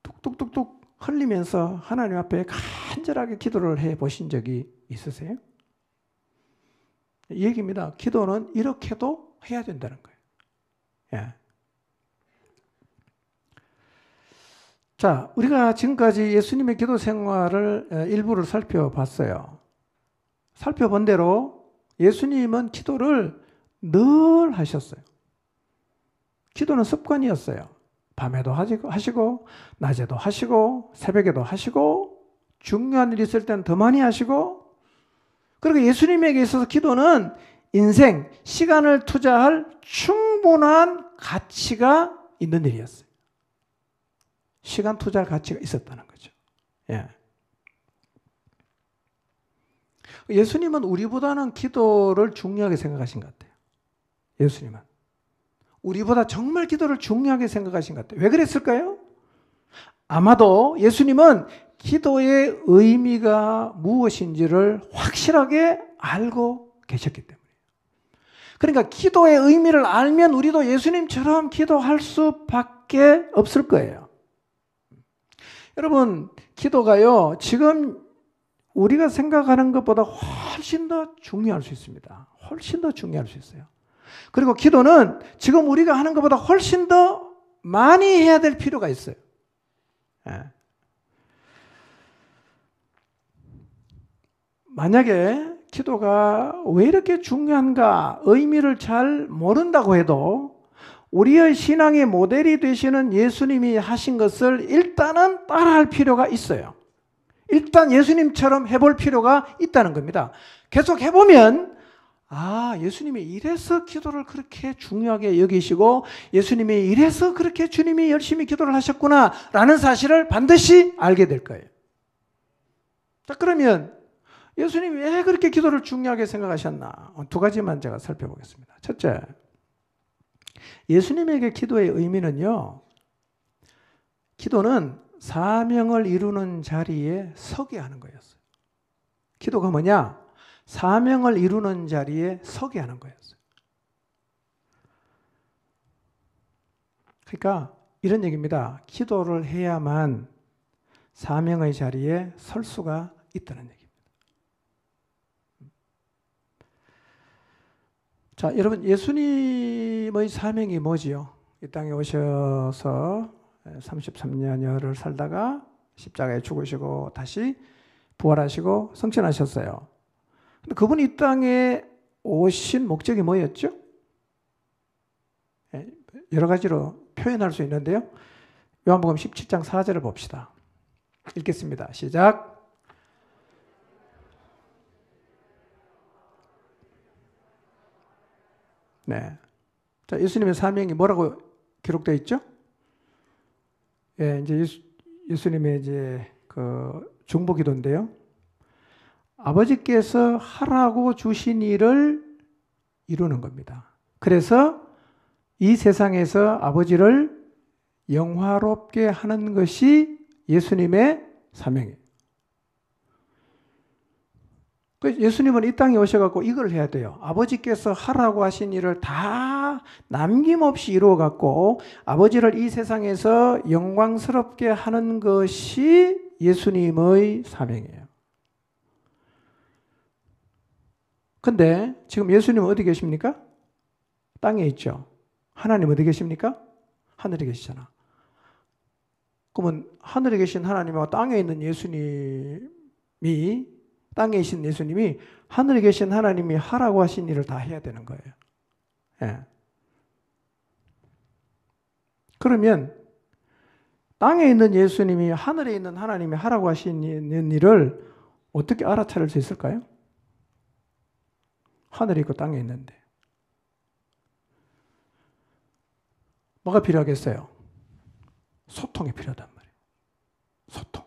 뚝뚝뚝뚝 흘리면서 하나님 앞에 간절하게 기도를 해보신 적이 있으세요? 이 얘기입니다. 기도는 이렇게도 해야 된다는 거예요. 자, 우리가 지금까지 예수님의 기도 생활을 일부를 살펴봤어요. 살펴본 대로 예수님은 기도를 늘 하셨어요. 기도는 습관이었어요. 밤에도 하시고 낮에도 하시고 새벽에도 하시고 중요한 일이 있을 때는 더 많이 하시고, 그리고 예수님에게 있어서 기도는 인생, 시간을 투자할 충분한 가치가 있는 일이었어요. 시간 투자할 가치가 있었다는 거죠. 예수님은 우리보다는 기도를 중요하게 생각하신 것 같아요. 예수님은 우리보다 정말 기도를 중요하게 생각하신 것 같아요. 왜 그랬을까요? 아마도 예수님은 기도의 의미가 무엇인지를 확실하게 알고 계셨기 때문이에요. 그러니까 기도의 의미를 알면 우리도 예수님처럼 기도할 수밖에 없을 거예요. 여러분, 기도가요, 지금 우리가 생각하는 것보다 훨씬 더 중요할 수 있습니다. 훨씬 더 중요할 수 있어요. 그리고 기도는 지금 우리가 하는 것보다 훨씬 더 많이 해야 될 필요가 있어요. 만약에 기도가 왜 이렇게 중요한가 의미를 잘 모른다고 해도 우리의 신앙의 모델이 되시는 예수님이 하신 것을 일단은 따라할 필요가 있어요. 일단 예수님처럼 해볼 필요가 있다는 겁니다. 계속 해보면 예수님이 이래서 기도를 그렇게 중요하게 여기시고 예수님이 이래서 그렇게 주님이 열심히 기도를 하셨구나 라는 사실을 반드시 알게 될 거예요. 자, 그러면 예수님이 왜 그렇게 기도를 중요하게 생각하셨나? 두 가지만 제가 살펴보겠습니다. 첫째, 예수님에게 기도의 의미는요, 기도는 사명을 이루는 자리에 서게 하는 거였어요. 기도가 뭐냐? 사명을 이루는 자리에 서게 하는 거였어요. 그러니까 이런 얘기입니다. 기도를 해야만 사명의 자리에 설 수가 있다는 얘기입니다. 자, 여러분, 예수님의 사명이 뭐지요? 이 땅에 오셔서 33년여를 살다가 십자가에 죽으시고 다시 부활하시고 승천하셨어요. 근데 그분이 이 땅에 오신 목적이 뭐였죠? 여러 가지로 표현할 수 있는데요. 요한복음 17장 4절을 봅시다. 읽겠습니다. 시작. 네. 자, 예수님의 사명이 뭐라고 기록되어 있죠? 이제 예수님의 이제 그 중보 기도인데요. 아버지께서 하라고 주신 일을 이루는 겁니다. 그래서 이 세상에서 아버지를 영화롭게 하는 것이 예수님의 사명이에요. 예수님은 이 땅에 오셔갖고 이걸 해야 돼요. 아버지께서 하라고 하신 일을 다 남김없이 이루어갖고 아버지를 이 세상에서 영광스럽게 하는 것이 예수님의 사명이에요. 근데 지금 예수님은 어디 계십니까? 땅에 있죠. 하나님 어디 계십니까? 하늘에 계시잖아. 그러면 하늘에 계신 하나님과 땅에 있는 예수님이 땅에 계신 예수님이 하늘에 계신 하나님이 하라고 하신 일을 다 해야 되는 거예요. 그러면 땅에 있는 예수님이 하늘에 있는 하나님이 하라고 하시는 일을 어떻게 알아차릴 수 있을까요? 하늘에 있고 땅에 있는데. 뭐가 필요하겠어요? 소통이 필요하단 말이에요. 소통.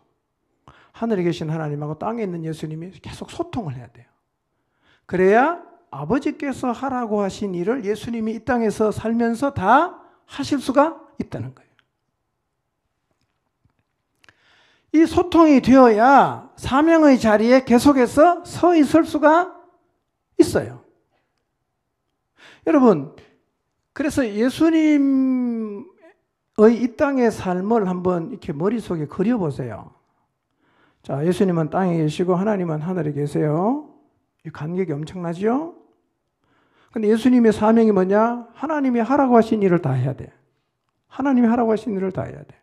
하늘에 계신 하나님하고 땅에 있는 예수님이 계속 소통을 해야 돼요. 그래야 아버지께서 하라고 하신 일을 예수님이 이 땅에서 살면서 다 하실 수가 있다는 거예요. 이 소통이 되어야 사명의 자리에 계속해서 서 있을 수가 있어요. 여러분, 그래서 예수님의 이 땅의 삶을 한번 이렇게 머릿속에 그려보세요. 자, 예수님은 땅에 계시고 하나님은 하늘에 계세요. 이 간격이 엄청나죠? 근데 예수님의 사명이 뭐냐? 하나님이 하라고 하신 일을 다 해야 돼. 하나님이 하라고 하신 일을 다 해야 돼.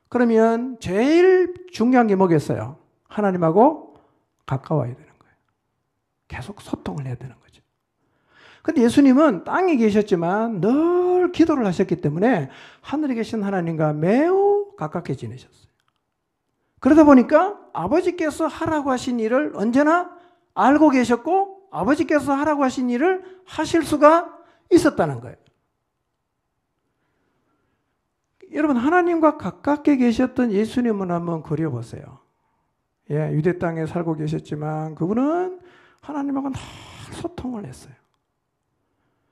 그러면 제일 중요한 게 뭐겠어요? 하나님하고 가까워야 되는 거예요. 계속 소통을 해야 되는 거죠. 근데 예수님은 땅에 계셨지만 늘 기도를 하셨기 때문에 하늘에 계신 하나님과 매우 가깝게 지내셨어요. 그러다 보니까 아버지께서 하라고 하신 일을 언제나 알고 계셨고 아버지께서 하라고 하신 일을 하실 수가 있었다는 거예요. 여러분, 하나님과 가깝게 계셨던 예수님을 한번 그려보세요. 예, 유대 땅에 살고 계셨지만 그분은 하나님하고 늘 소통을 했어요.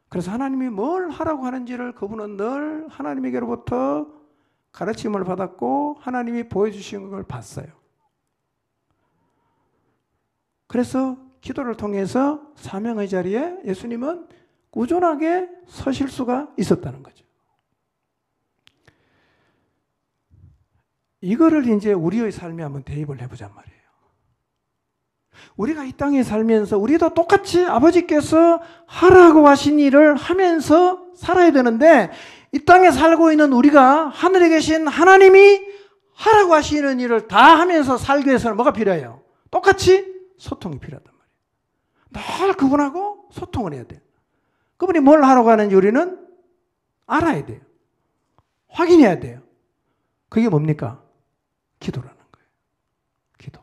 그래서 하나님이 뭘 하라고 하는지를 그분은 늘 하나님에게로부터 가르침을 받았고 하나님이 보여주신 걸 봤어요. 그래서 기도를 통해서 사명의 자리에 예수님은 꾸준하게 서실 수가 있었다는 거죠. 이거를 이제 우리의 삶에 한번 대입을 해보잔 말이에요. 우리가 이 땅에 살면서 우리도 똑같이 아버지께서 하라고 하신 일을 하면서 살아야 되는데 이 땅에 살고 있는 우리가 하늘에 계신 하나님이 하라고 하시는 일을 다 하면서 살기 위해서는 뭐가 필요해요? 똑같이 소통이 필요하단 말이에요. 늘 그분하고 소통을 해야 돼요. 그분이 뭘 하라고 하는지 우리는 알아야 돼요. 확인해야 돼요. 그게 뭡니까? 기도라는 거예요. 기도.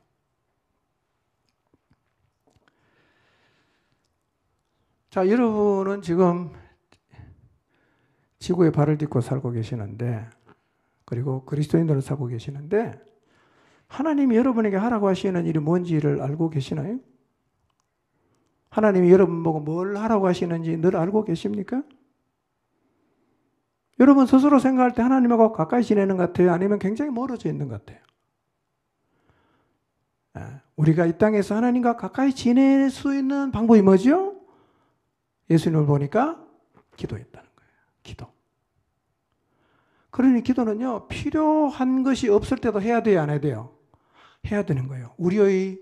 자, 여러분은 지금 지구에 발을 딛고 살고 계시는데, 그리고 그리스도인으로 살고 계시는데, 하나님이 여러분에게 하라고 하시는 일이 뭔지를 알고 계시나요? 하나님이 여러분 보고 뭘 하라고 하시는지 늘 알고 계십니까? 여러분 스스로 생각할 때 하나님하고 가까이 지내는 것 같아요? 아니면 굉장히 멀어져 있는 것 같아요? 우리가 이 땅에서 하나님과 가까이 지낼 수 있는 방법이 뭐죠? 예수님을 보니까 기도했다는 거예요. 기도. 그러니 기도는요, 필요한 것이 없을 때도 해야 돼요, 안 해야 돼요? 해야 되는 거예요. 우리의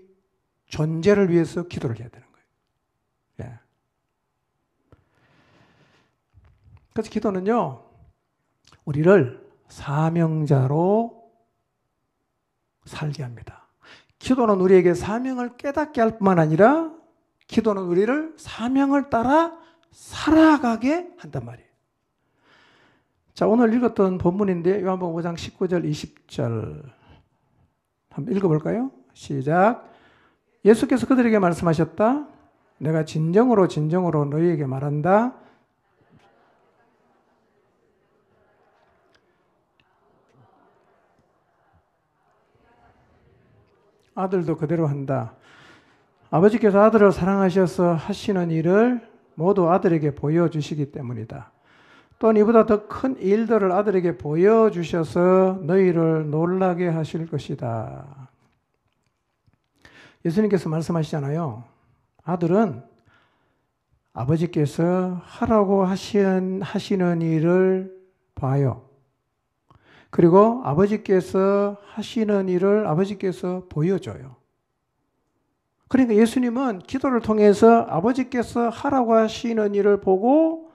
존재를 위해서 기도를 해야 되는 거예요. 예. 그래서 기도는요, 우리를 사명자로 살게 합니다. 기도는 우리에게 사명을 깨닫게 할 뿐만 아니라 기도는 우리를 사명을 따라 살아가게 한단 말이에요. 자, 오늘 읽었던 본문인데 요한복음 5장 19절 20절 한번 읽어볼까요? 시작. 예수께서 그들에게 말씀하셨다. 내가 진정으로 진정으로 너희에게 말한다. 아들도 그대로 한다. 아버지께서 아들을 사랑하셔서 하시는 일을 모두 아들에게 보여주시기 때문이다. 또한 이보다 더 큰 일들을 아들에게 보여주셔서 너희를 놀라게 하실 것이다. 예수님께서 말씀하시잖아요. 아들은 아버지께서 하라고 하시는 일을 봐요. 그리고 아버지께서 하시는 일을 아버지께서 보여줘요. 그러니까 예수님은 기도를 통해서 아버지께서 하라고 하시는 일을 보고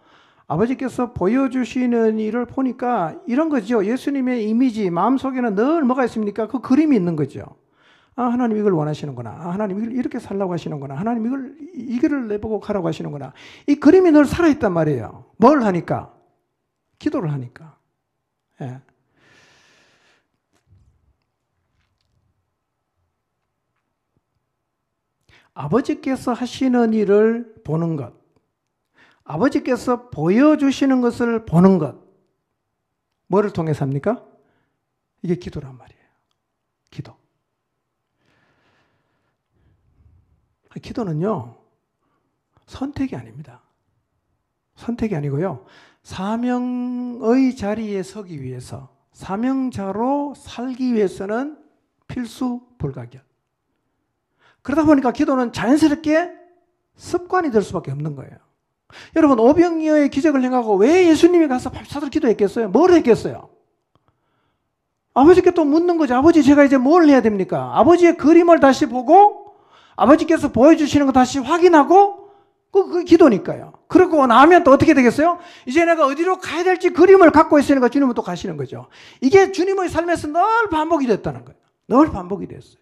아버지께서 보여주시는 일을 보니까 이런 거죠. 예수님의 이미지, 마음속에는 늘 뭐가 있습니까? 그 그림이 있는 거죠. 아, 하나님 이걸 원하시는구나. 아, 하나님 이걸 이렇게 살라고 하시는구나. 하나님 이 길을 내보고 가라고 하시는구나. 이 그림이 늘 살아있단 말이에요. 뭘 하니까? 기도를 하니까. 예. 아버지께서 하시는 일을 보는 것, 아버지께서 보여주시는 것을 보는 것, 뭐를 통해서 합니까? 이게 기도란 말이에요. 기도. 기도는요, 선택이 아닙니다. 선택이 아니고요, 사명의 자리에 서기 위해서, 사명자로 살기 위해서는 필수 불가결. 그러다 보니까 기도는 자연스럽게 습관이 될 수밖에 없는 거예요. 여러분, 오병이어의 기적을 행하고 왜 예수님이 가서 밤새도록 기도했겠어요? 뭘 했겠어요? 아버지께 또 묻는 거죠. 아버지, 제가 이제 뭘 해야 됩니까? 아버지의 그림을 다시 보고 아버지께서 보여주시는 거 다시 확인하고 그 기도니까요. 그러고 나면 또 어떻게 되겠어요? 이제 내가 어디로 가야 될지 그림을 갖고 있으니까 주님은 또 가시는 거죠. 이게 주님의 삶에서 늘 반복이 됐다는 거예요. 늘 반복이 됐어요.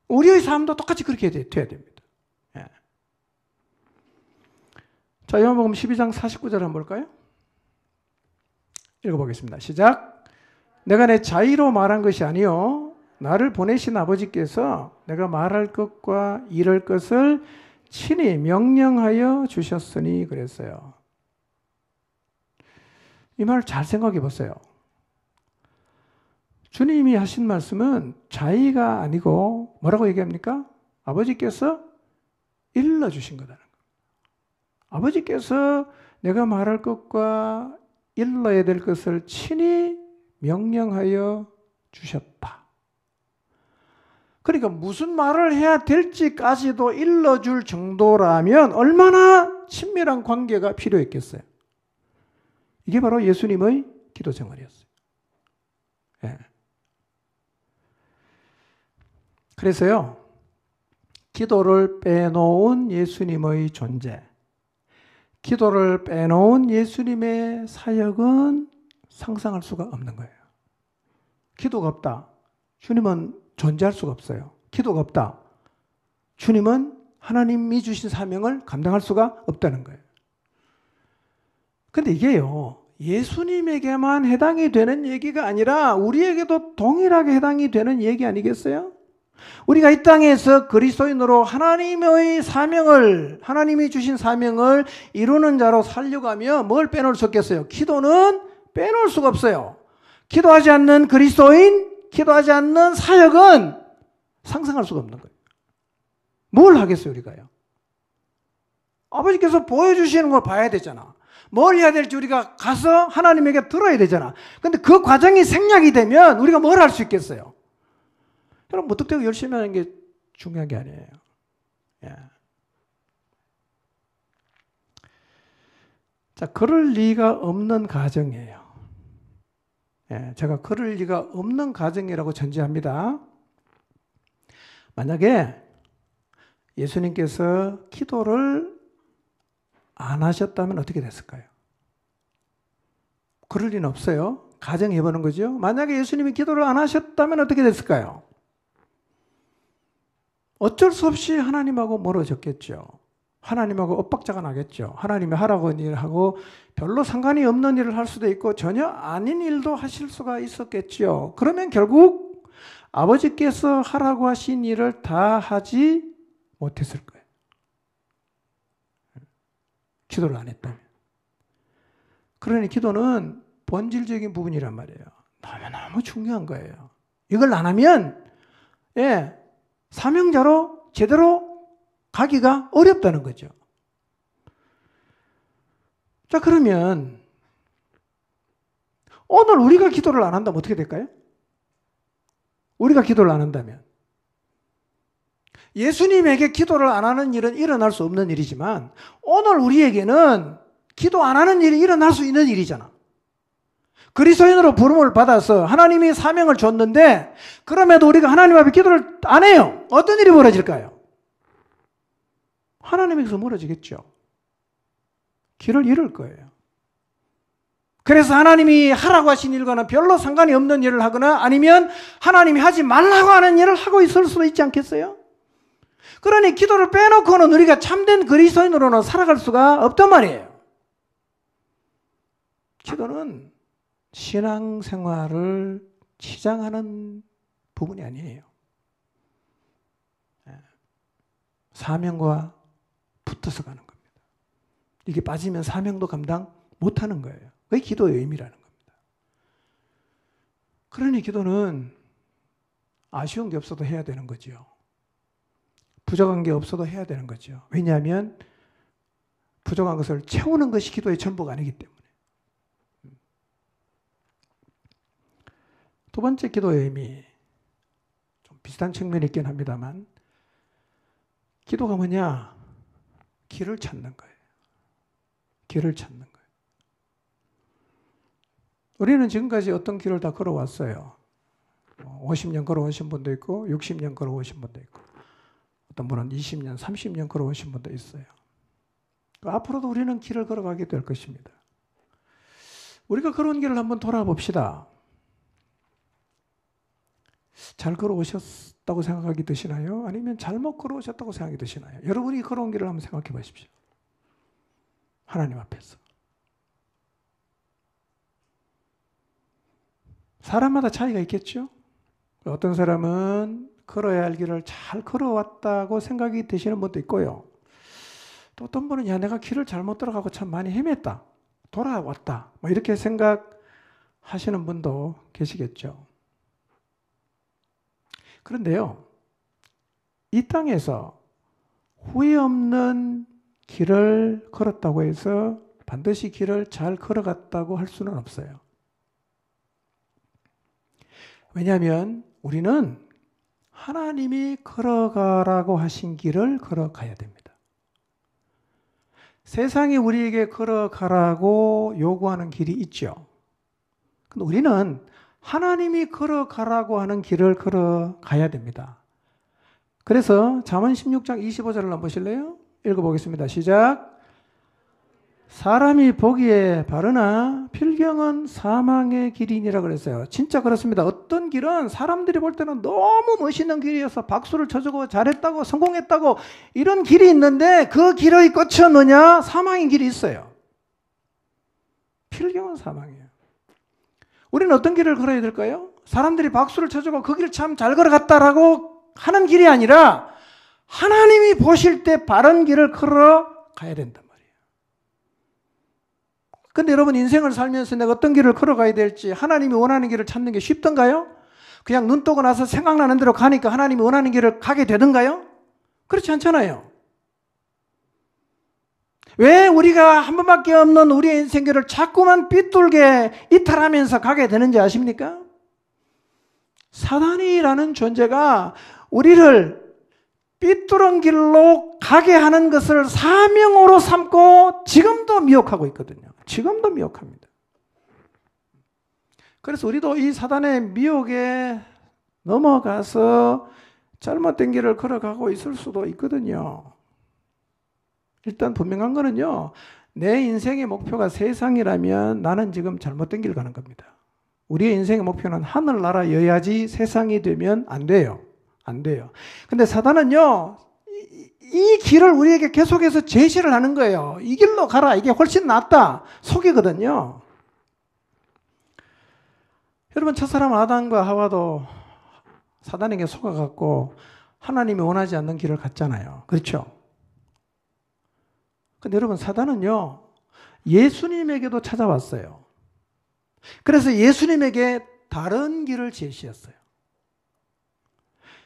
우리의 삶도 똑같이 그렇게 돼야 됩니다. 예. 자, 요한복음 12장 49절 한번 볼까요? 읽어보겠습니다. 시작. 내가 내 자의로 말한 것이 아니요 나를 보내신 아버지께서 내가 말할 것과 이럴 것을 친히 명령하여 주셨으니 그랬어요. 이 말을 잘 생각해 보세요. 주님이 하신 말씀은 자의가 아니고 뭐라고 얘기합니까? 아버지께서 일러주신 거다는 거예요. 아버지께서 내가 말할 것과 일러야 될 것을 친히 명령하여 주셨다. 그러니까 무슨 말을 해야 될지까지도 일러줄 정도라면 얼마나 친밀한 관계가 필요했겠어요. 이게 바로 예수님의 기도 생활이었어요. 예. 그래서요, 기도를 빼놓은 예수님의 존재, 기도를 빼놓은 예수님의 사역은 상상할 수가 없는 거예요. 기도가 없다. 주님은 존재할 수가 없어요. 기도가 없다. 주님은 하나님이 주신 사명을 감당할 수가 없다는 거예요. 근데 이게요, 예수님에게만 해당이 되는 얘기가 아니라 우리에게도 동일하게 해당이 되는 얘기 아니겠어요? 우리가 이 땅에서 그리스도인으로 하나님의 사명을, 하나님이 주신 사명을 이루는 자로 살려고 하면 뭘 빼놓을 수 없겠어요? 기도는 빼놓을 수가 없어요. 기도하지 않는 그리스도인, 기도하지 않는 사역은 상상할 수가 없는 거예요. 뭘 하겠어요, 우리가요? 아버지께서 보여주시는 걸 봐야 되잖아. 뭘 해야 될지 우리가 가서 하나님에게 들어야 되잖아. 근데 그 과정이 생략이 되면 우리가 뭘 할 수 있겠어요? 여러분, 무턱대고 열심히 하는 게 중요한 게 아니에요. 예. 자, 그럴 리가 없는 가정이에요. 예, 제가 그럴 리가 없는 가정이라고 전제합니다. 만약에 예수님께서 기도를 안 하셨다면 어떻게 됐을까요? 그럴 리는 없어요. 가정해보는 거죠. 만약에 예수님이 기도를 안 하셨다면 어떻게 됐을까요? 어쩔 수 없이 하나님하고 멀어졌겠죠. 하나님하고 엇박자가 나겠죠. 하나님이 하라고 하는 일을 하고 별로 상관이 없는 일을 할 수도 있고 전혀 아닌 일도 하실 수가 있었겠죠. 그러면 결국 아버지께서 하라고 하신 일을 다 하지 못했을 거예요. 기도를 안 했다면. 그러니 기도는 본질적인 부분이란 말이에요. 너무너무 중요한 거예요. 이걸 안 하면 사명자로 제대로 가기가 어렵다는 거죠. 자, 그러면 오늘 우리가 기도를 안 한다면 어떻게 될까요? 우리가 기도를 안 한다면 예수님에게 기도를 안 하는 일은 일어날 수 없는 일이지만 오늘 우리에게는 기도 안 하는 일이 일어날 수 있는 일이잖아. 그리스도인으로 부름을 받아서 하나님이 사명을 줬는데 그럼에도 우리가 하나님 앞에 기도를 안 해요. 어떤 일이 벌어질까요? 하나님에게서 멀어지겠죠. 길을 잃을 거예요. 그래서 하나님이 하라고 하신 일과는 별로 상관이 없는 일을 하거나 아니면 하나님이 하지 말라고 하는 일을 하고 있을 수도 있지 않겠어요? 그러니 기도를 빼놓고는 우리가 참된 그리스도인으로는 살아갈 수가 없단 말이에요. 기도는 신앙생활을 치장하는 부분이 아니에요. 사명과 붙어서 가는 겁니다. 이게 빠지면 사명도 감당 못하는 거예요. 그게 기도의 의미라는 겁니다. 그러니 기도는 아쉬운 게 없어도 해야 되는 거죠. 부족한 게 없어도 해야 되는 거죠. 왜냐하면 부족한 것을 채우는 것이 기도의 전부가 아니기 때문에. 두 번째 기도의 의미, 좀 비슷한 측면이 있긴 합니다만, 기도가 뭐냐? 길을 찾는 거예요. 길을 찾는 거예요. 우리는 지금까지 어떤 길을 다 걸어왔어요. 50년 걸어오신 분도 있고 60년 걸어오신 분도 있고 어떤 분은 20년, 30년 걸어오신 분도 있어요. 앞으로도 우리는 길을 걸어가게 될 것입니다. 우리가 걸어온 길을 한번 돌아봅시다. 잘 걸어오셨다고 생각하기 드시나요? 아니면 잘못 걸어오셨다고 생각이 드시나요? 여러분이 걸어온 길을 한번 생각해 보십시오. 하나님 앞에서. 사람마다 차이가 있겠죠? 어떤 사람은 걸어야 할 길을 잘 걸어왔다고 생각이 드시는 분도 있고요. 또 어떤 분은 야, 내가 길을 잘못 들어가고 참 많이 헤맸다. 돌아왔다. 뭐 이렇게 생각하시는 분도 계시겠죠. 그런데요, 이 땅에서 후회 없는 길을 걸었다고 해서 반드시 길을 잘 걸어갔다고 할 수는 없어요. 왜냐하면 우리는 하나님이 걸어가라고 하신 길을 걸어가야 됩니다. 세상이 우리에게 걸어가라고 요구하는 길이 있죠. 근데 우리는 하나님이 걸어가라고 하는 길을 걸어가야 됩니다. 그래서 잠언 16장 25절을 한번 보실래요? 읽어보겠습니다. 시작. 사람이 보기에 바르나 필경은 사망의 길이니라 그랬어요. 진짜 그렇습니다. 어떤 길은 사람들이 볼 때는 너무 멋있는 길이어서 박수를 쳐주고 잘했다고 성공했다고 이런 길이 있는데 그 길의 끝은 뭐냐? 사망의 길이 있어요. 필경은 사망이에요. 우리는 어떤 길을 걸어야 될까요? 사람들이 박수를 쳐주고 그 길 참 잘 걸어갔다라고 하는 길이 아니라 하나님이 보실 때 바른 길을 걸어가야 된단 말이에요. 근데 여러분 인생을 살면서 내가 어떤 길을 걸어가야 될지 하나님이 원하는 길을 찾는 게 쉽던가요? 그냥 눈 뜨고 나서 생각나는 대로 가니까 하나님이 원하는 길을 가게 되던가요? 그렇지 않잖아요. 왜 우리가 한 번밖에 없는 우리의 인생길을 자꾸만 삐뚤게 이탈하면서 가게 되는지 아십니까? 사단이라는 존재가 우리를 삐뚤은 길로 가게 하는 것을 사명으로 삼고 지금도 미혹하고 있거든요. 지금도 미혹합니다. 그래서 우리도 이 사단의 미혹에 넘어가서 잘못된 길을 걸어가고 있을 수도 있거든요. 일단 분명한 거는요, 내 인생의 목표가 세상이라면 나는 지금 잘못된 길 가는 겁니다. 우리의 인생의 목표는 하늘나라여야지 세상이 되면 안 돼요. 안 돼요. 근데 사단은요, 이 길을 우리에게 계속해서 제시를 하는 거예요. 이 길로 가라. 이게 훨씬 낫다. 속이거든요. 여러분, 첫사람 아담과 하와도 사단에게 속아갖고 하나님이 원하지 않는 길을 갔잖아요. 그렇죠? 근데 여러분, 사단은요, 예수님에게도 찾아왔어요. 그래서 예수님에게 다른 길을 제시했어요.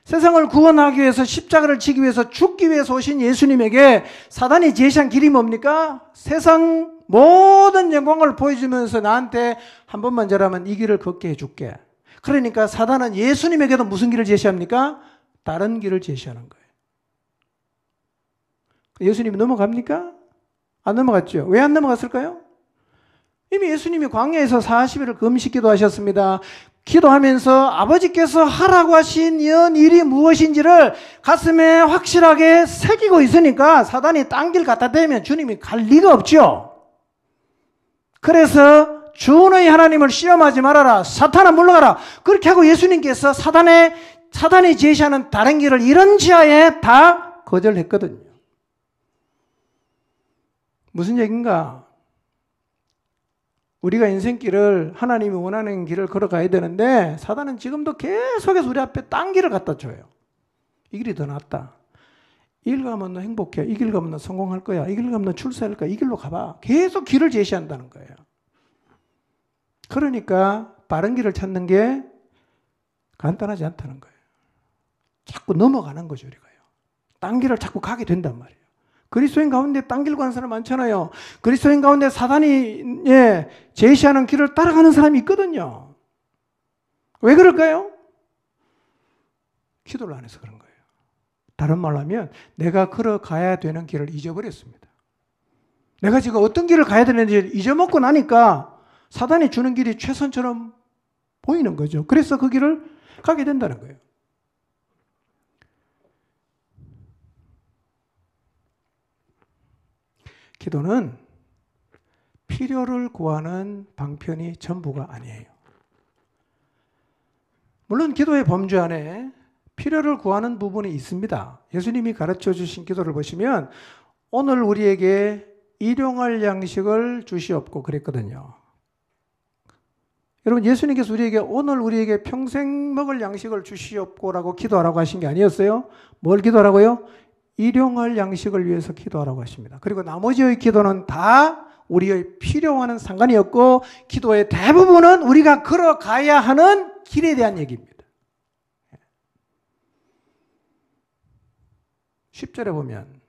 세상을 구원하기 위해서 십자가를 지기 위해서 죽기 위해서 오신 예수님에게 사단이 제시한 길이 뭡니까? 세상 모든 영광을 보여주면서 나한테 한 번만 저라면 이 길을 걷게 해줄게. 그러니까 사단은 예수님에게도 무슨 길을 제시합니까? 다른 길을 제시하는 거예요. 예수님이 넘어갑니까? 안 넘어갔죠. 왜 안 넘어갔을까요? 이미 예수님이 광야에서 40일을 금식 기도하셨습니다. 기도하면서 아버지께서 하라고 하신 이런 일이 무엇인지를 가슴에 확실하게 새기고 있으니까 사단이 딴 길 갖다 대면 주님이 갈 리가 없죠. 그래서 주의 하나님을 시험하지 말아라. 사탄아 물러가라. 그렇게 하고 예수님께서 사단이 제시하는 다른 길을 이런 지하에 다 거절했거든요. 무슨 얘기인가? 우리가 인생길을 하나님이 원하는 길을 걸어가야 되는데 사단은 지금도 계속해서 우리 앞에 딴 길을 갖다 줘요. 이 길이 더 낫다. 이 길 가면 너 행복해. 이 길 가면 너 성공할 거야. 이 길 가면 너 출세할 거야. 이 길로 가봐. 계속 길을 제시한다는 거예요. 그러니까 바른 길을 찾는 게 간단하지 않다는 거예요. 자꾸 넘어가는 거죠, 우리가요. 딴 길을 자꾸 가게 된단 말이에요. 그리스도인 가운데 딴 길 가는 사람 많잖아요. 그리스도인 가운데 사단이 제시하는 길을 따라가는 사람이 있거든요. 왜 그럴까요? 기도를 안 해서 그런 거예요. 다른 말로 하면 내가 걸어가야 되는 길을 잊어버렸습니다. 내가 지금 어떤 길을 가야 되는지 잊어먹고 나니까 사단이 주는 길이 최선처럼 보이는 거죠. 그래서 그 길을 가게 된다는 거예요. 기도는 필요를 구하는 방편이 전부가 아니에요. 물론 기도의 범주 안에 필요를 구하는 부분이 있습니다. 예수님이 가르쳐 주신 기도를 보시면 오늘 우리에게 일용할 양식을 주시옵고 그랬거든요. 여러분, 예수님께서 오늘 우리에게 평생 먹을 양식을 주시옵고라고 기도하라고 하신 게 아니었어요? 뭘 기도하라고요? 일용할 양식을 위해서 기도하라고 하십니다. 그리고 나머지의 기도는 다 우리의 필요와는 상관이 없고 기도의 대부분은 우리가 걸어가야 하는 길에 대한 얘기입니다. 10절에 보면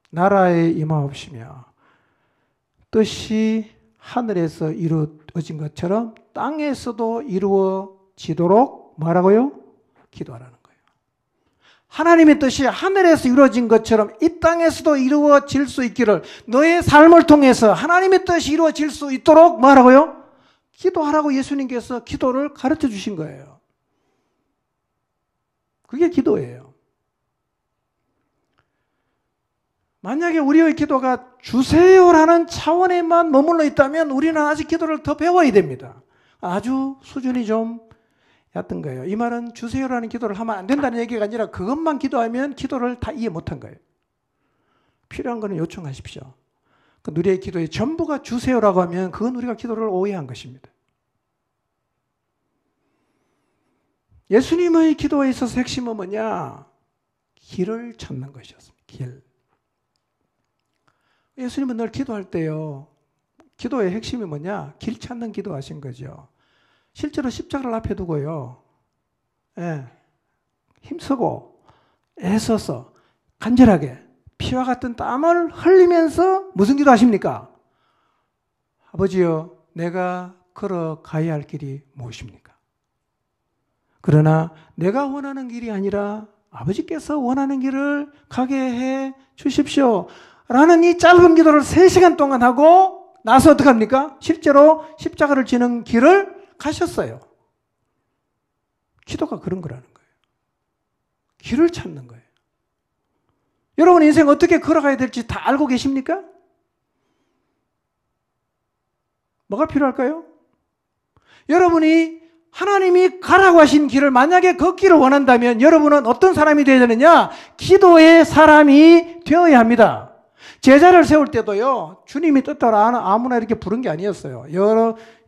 나라에 임하옵시며 뜻이 하늘에서 이루어진 것처럼 땅에서도 이루어지도록 뭐라고요? 기도하라는 거예요. 하나님의 뜻이 하늘에서 이루어진 것처럼 이 땅에서도 이루어질 수 있기를 너의 삶을 통해서 하나님의 뜻이 이루어질 수 있도록 뭐라고요? 기도하라고 예수님께서 기도를 가르쳐 주신 거예요. 그게 기도예요. 만약에 우리의 기도가 주세요라는 차원에만 머물러 있다면 우리는 아직 기도를 더 배워야 됩니다. 아주 수준이 좀 얕은 거예요. 이 말은 주세요라는 기도를 하면 안 된다는 얘기가 아니라 그것만 기도하면 기도를 다 이해 못한 거예요. 필요한 거는 요청하십시오. 우리의 기도의 전부가 주세요라고 하면 그건 우리가 기도를 오해한 것입니다. 예수님의 기도에 있어서 핵심은 뭐냐? 길을 찾는 것이었습니다. 길. 예수님은 늘 기도할 때요. 기도의 핵심이 뭐냐? 길 찾는 기도하신 거죠. 실제로 십자가를 앞에 두고요. 힘쓰고 애써서 간절하게 피와 같은 땀을 흘리면서 무슨 기도하십니까? 아버지여, 내가 걸어가야 할 길이 무엇입니까? 그러나 내가 원하는 길이 아니라 아버지께서 원하는 길을 가게 해 주십시오. 라는 이 짧은 기도를 3시간 동안 하고 나서 어떻게 합니까? 실제로 십자가를 지는 길을 가셨어요. 기도가 그런 거라는 거예요. 길을 찾는 거예요. 여러분 인생 어떻게 걸어가야 될지 다 알고 계십니까? 뭐가 필요할까요? 여러분이 하나님이 가라고 하신 길을 만약에 걷기를 원한다면 여러분은 어떤 사람이 되어야 되느냐? 기도의 사람이 되어야 합니다. 제자를 세울 때도요, 주님이 뜻대로 아무나 이렇게 부른 게 아니었어요.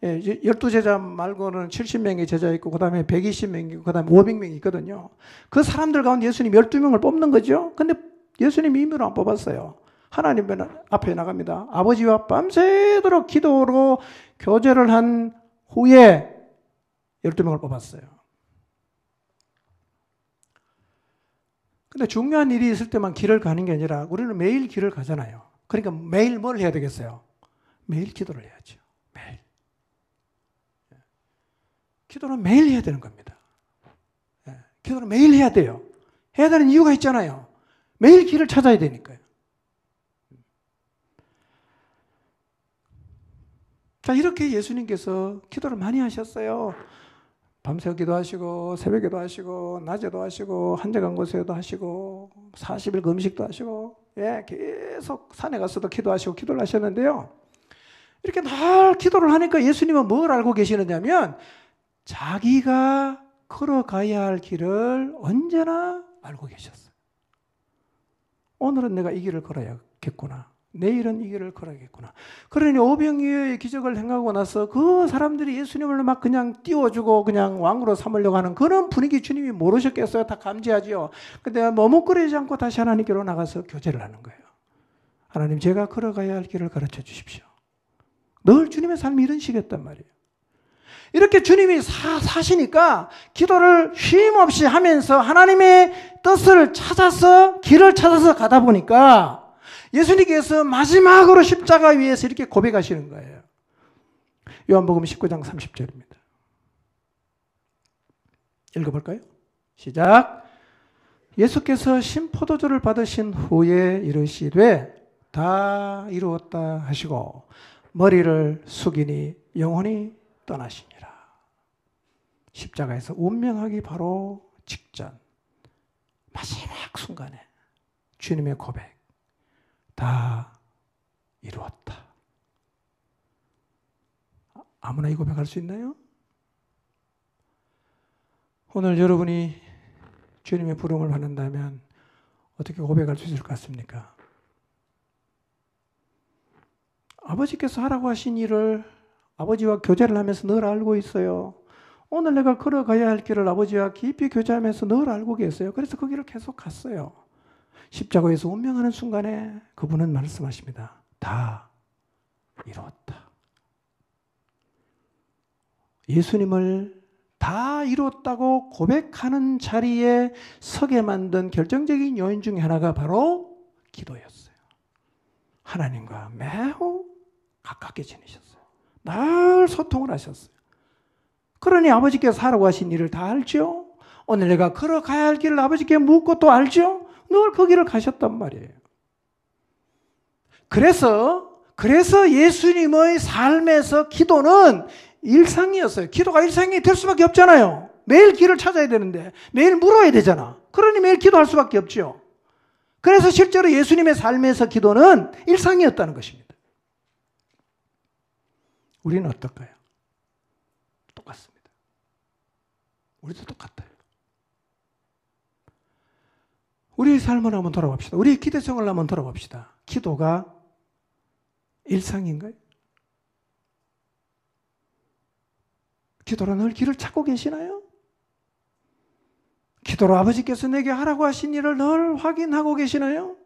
12제자 말고는 70명의 제자 있고, 그 다음에 120명 있고, 그 다음에 500명이 있거든요. 그 사람들 가운데 예수님 12명을 뽑는 거죠. 근데 예수님이 임의로 안 뽑았어요. 하나님 앞에 나갑니다. 아버지와 밤새도록 기도로 교제를 한 후에 12명을 뽑았어요. 근데 중요한 일이 있을 때만 길을 가는 게 아니라 우리는 매일 길을 가잖아요. 그러니까 매일 뭘 해야 되겠어요? 매일 기도를 해야죠. 매일. 기도는 매일 해야 되는 겁니다. 기도는 매일 해야 돼요. 해야 되는 이유가 있잖아요. 매일 길을 찾아야 되니까요. 자, 이렇게 예수님께서 기도를 많이 하셨어요. 밤새 기도하시고 새벽에도 하시고 낮에도 하시고 한적한 곳에도 하시고 40일 금식도 하시고 계속 산에 가서도 기도하시고 기도를 하셨는데요. 이렇게 늘 기도를 하니까 예수님은 뭘 알고 계시느냐면 자기가 걸어가야 할 길을 언제나 알고 계셨어요. 오늘은 내가 이 길을 걸어야겠구나. 내일은 이 길을 걸어야겠구나. 그러니 오병이어의 기적을 행하고 나서 그 사람들이 예수님을 막 그냥 띄워주고 그냥 왕으로 삼으려고 하는 그런 분위기 주님이 모르셨겠어요? 다 감지하지요. 근데 머뭇거리지 않고 다시 하나님께로 나가서 교제를 하는 거예요. 하나님, 제가 걸어가야 할 길을 가르쳐 주십시오. 늘 주님의 삶이 이런 식이었단 말이에요. 이렇게 주님이 사시니까 기도를 쉼 없이 하면서 하나님의 뜻을 찾아서 길을 찾아서 가다 보니까 예수님께서 마지막으로 십자가 위에서 이렇게 고백하시는 거예요. 요한복음 19장 30절입니다. 읽어볼까요? 시작. 예수께서 신포도주를 받으신 후에 이르시되 다 이루었다 하시고 머리를 숙이니 영혼이 떠나시니라. 십자가에서 운명하기 바로 직전 마지막 순간에 주님의 고백, 다 이루었다. 아무나 이 고백할 수 있나요? 오늘 여러분이 주님의 부름을 받는다면 어떻게 고백할 수 있을 것 같습니까? 아버지께서 하라고 하신 일을 아버지와 교제를 하면서 늘 알고 있어요. 오늘 내가 걸어가야 할 길을 아버지와 깊이 교제하면서 늘 알고 계세요. 그래서 그 길을 계속 갔어요. 십자가에서 운명하는 순간에 그분은 말씀하십니다. 다 이루었다. 예수님을 다 이루었다고 고백하는 자리에 서게 만든 결정적인 요인 중에 하나가 바로 기도였어요. 하나님과 매우 가깝게 지내셨어요. 늘 소통을 하셨어요. 그러니 아버지께서 하라고 하신 일을 다 알죠? 오늘 내가 걸어가야 할 길을 아버지께 묻고 또 알죠? 늘 그 길을 가셨단 말이에요. 그래서 예수님의 삶에서 기도는 일상이었어요. 기도가 일상이 될 수밖에 없잖아요. 매일 길을 찾아야 되는데 매일 물어야 되잖아. 그러니 매일 기도할 수밖에 없죠. 그래서 실제로 예수님의 삶에서 기도는 일상이었다는 것입니다. 우리는 어떨까요? 똑같습니다. 우리도 똑같아요. 우리의 삶을 한번 돌아봅시다. 우리의 기대성을 한번 돌아봅시다. 기도가 일상인가요? 기도로 늘 길을 찾고 계시나요? 기도로 아버지께서 내게 하라고 하신 일을 늘 확인하고 계시나요?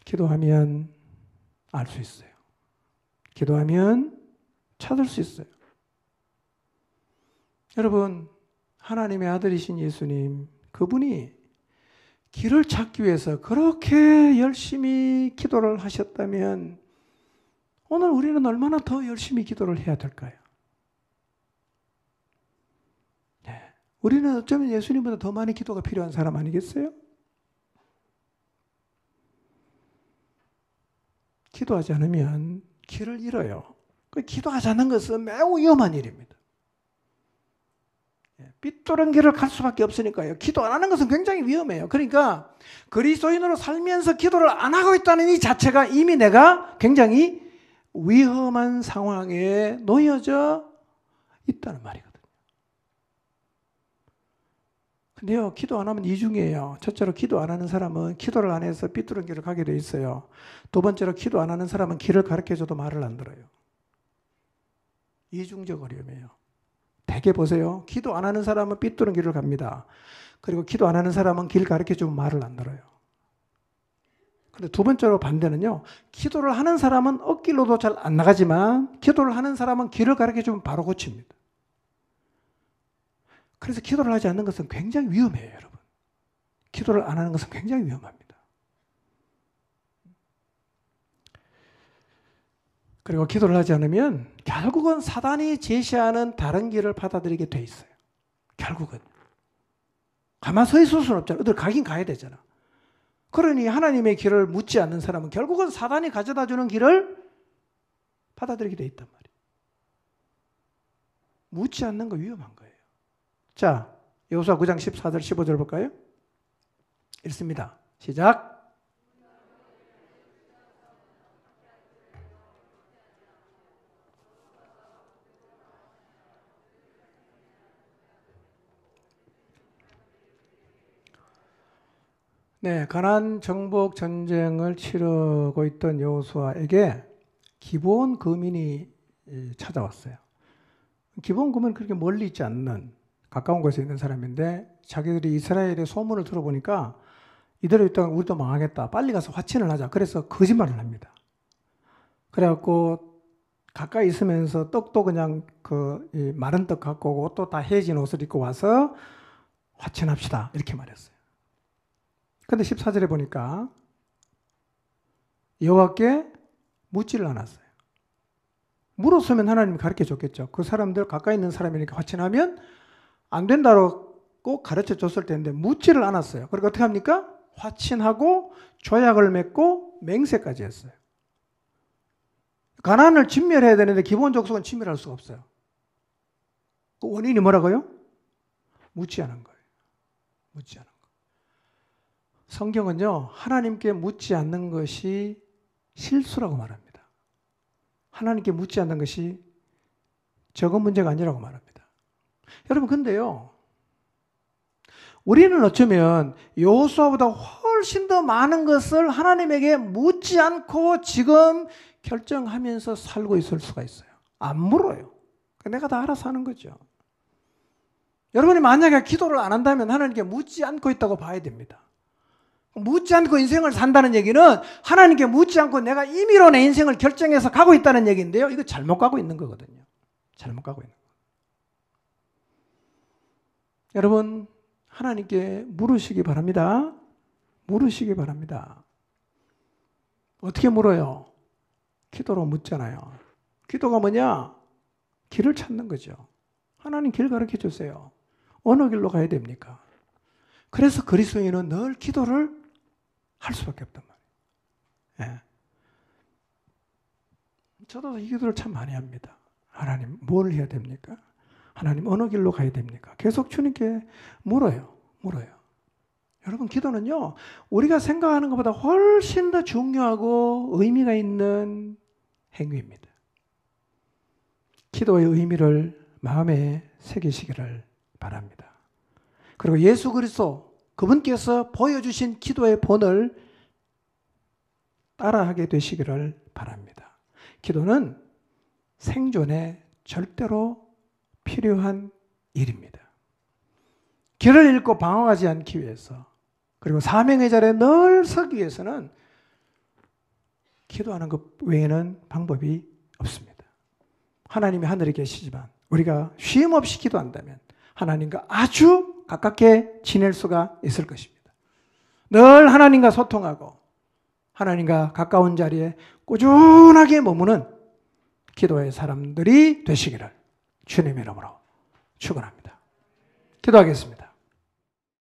기도하면 알 수 있어요. 기도하면 찾을 수 있어요. 여러분, 하나님의 아들이신 예수님, 그분이 길을 찾기 위해서 그렇게 열심히 기도를 하셨다면 오늘 우리는 얼마나 더 열심히 기도를 해야 될까요? 네. 우리는 어쩌면 예수님보다 더 많이 기도가 필요한 사람 아니겠어요? 기도하지 않으면 길을 잃어요. 기도하지 않는 것은 매우 위험한 일입니다. 삐뚤은 길을 갈 수밖에 없으니까요. 기도 안 하는 것은 굉장히 위험해요. 그러니까 그리스도인으로 살면서 기도를 안 하고 있다는 이 자체가 이미 내가 굉장히 위험한 상황에 놓여져 있다는 말이거든요. 근데요, 기도 안 하면 이중이에요. 첫째로 기도 안 하는 사람은 기도를 안 해서 삐뚤은 길을 가게 돼 있어요. 두 번째로 기도 안 하는 사람은 길을 가르쳐줘도 말을 안 들어요. 이중적 어려움이에요. 대개 보세요. 기도 안 하는 사람은 삐뚤은 길을 갑니다. 그리고 기도 안 하는 사람은 길 가르쳐주면 말을 안 들어요. 근데 두 번째로 반대는요. 기도를 하는 사람은 엇길로도 잘 안 나가지만 기도를 하는 사람은 길을 가르쳐주면 바로 고칩니다. 그래서 기도를 하지 않는 것은 굉장히 위험해요, 여러분. 기도를 안 하는 것은 굉장히 위험합니다. 그리고 기도를 하지 않으면 결국은 사단이 제시하는 다른 길을 받아들이게 돼 있어요. 결국은. 가만 서 있을 수는 없잖아. 어딜 가긴 가야 되잖아. 그러니 하나님의 길을 묻지 않는 사람은 결국은 사단이 가져다 주는 길을 받아들이게 돼 있단 말이에요. 묻지 않는 거 위험한 거예요. 자, 여호수아 9장 14절 15절 볼까요? 읽습니다. 시작. 네, 가나안 정복 전쟁을 치르고 있던 여호수아에게 기브온 거민이 찾아왔어요. 기브온 거민은 그렇게 멀리 있지 않는 가까운 곳에 있는 사람인데 자기들이 이스라엘의 소문을 들어보니까 이대로 있다가 우리도 망하겠다. 빨리 가서 화친을 하자. 그래서 거짓말을 합니다. 그래갖고 가까이 있으면서 떡도 그냥 마른 떡 갖고 오고 또 다 해진 옷을 입고 와서 화친합시다. 이렇게 말했어요. 근데 14절에 보니까 여호와께 묻지를 않았어요. 물었으면 하나님이 가르쳐 줬겠죠. 그 사람들 가까이 있는 사람이니까 화친하면 안 된다고 가르쳐 줬을 텐데 묻지를 않았어요. 그러니까 어떻게 합니까? 화친하고 조약을 맺고 맹세까지 했어요. 가나안을 진멸해야 되는데 기본 족속은 진멸할 수가 없어요. 그 원인이 뭐라고요? 묻지 않은 거예요. 묻지 않은 거. 성경은요, 하나님께 묻지 않는 것이 실수라고 말합니다. 하나님께 묻지 않는 것이 적은 문제가 아니라고 말합니다. 여러분, 근데요, 우리는 어쩌면 여호수아보다 훨씬 더 많은 것을 하나님에게 묻지 않고 지금 결정하면서 살고 있을 수가 있어요. 안 물어요. 내가 다 알아서 하는 거죠. 여러분이 만약에 기도를 안 한다면 하나님께 묻지 않고 있다고 봐야 됩니다. 묻지 않고 인생을 산다는 얘기는 하나님께 묻지 않고 내가 임의로 내 인생을 결정해서 가고 있다는 얘기인데요. 이거 잘못 가고 있는 거거든요. 잘못 가고 있는 거예요. 여러분, 하나님께 물으시기 바랍니다. 물으시기 바랍니다. 어떻게 물어요? 기도로 묻잖아요. 기도가 뭐냐? 길을 찾는 거죠. 하나님 길 가르쳐 주세요. 어느 길로 가야 됩니까? 그래서 그리스도인은 늘 기도를 할 수밖에 없단 말이에요. 예. 저도 이 기도를 참 많이 합니다. 하나님 뭘 해야 됩니까? 하나님 어느 길로 가야 됩니까? 계속 주님께 물어요. 여러분, 기도는요, 우리가 생각하는 것보다 훨씬 더 중요하고 의미가 있는 행위입니다. 기도의 의미를 마음에 새기시기를 바랍니다. 그리고 예수 그리스도 그분께서 보여주신 기도의 본을 따라하게 되시기를 바랍니다. 기도는 생존에 절대로 필요한 일입니다. 길을 잃고 방황하지 않기 위해서, 그리고 사명의 자리에 늘 서기 위해서는 기도하는 것 외에는 방법이 없습니다. 하나님이 하늘에 계시지만 우리가 쉼 없이 기도한다면 하나님과 아주 가깝게 지낼 수가 있을 것입니다. 늘 하나님과 소통하고 하나님과 가까운 자리에 꾸준하게 머무는 기도의 사람들이 되시기를 주님의 이름으로 축원합니다. 기도하겠습니다.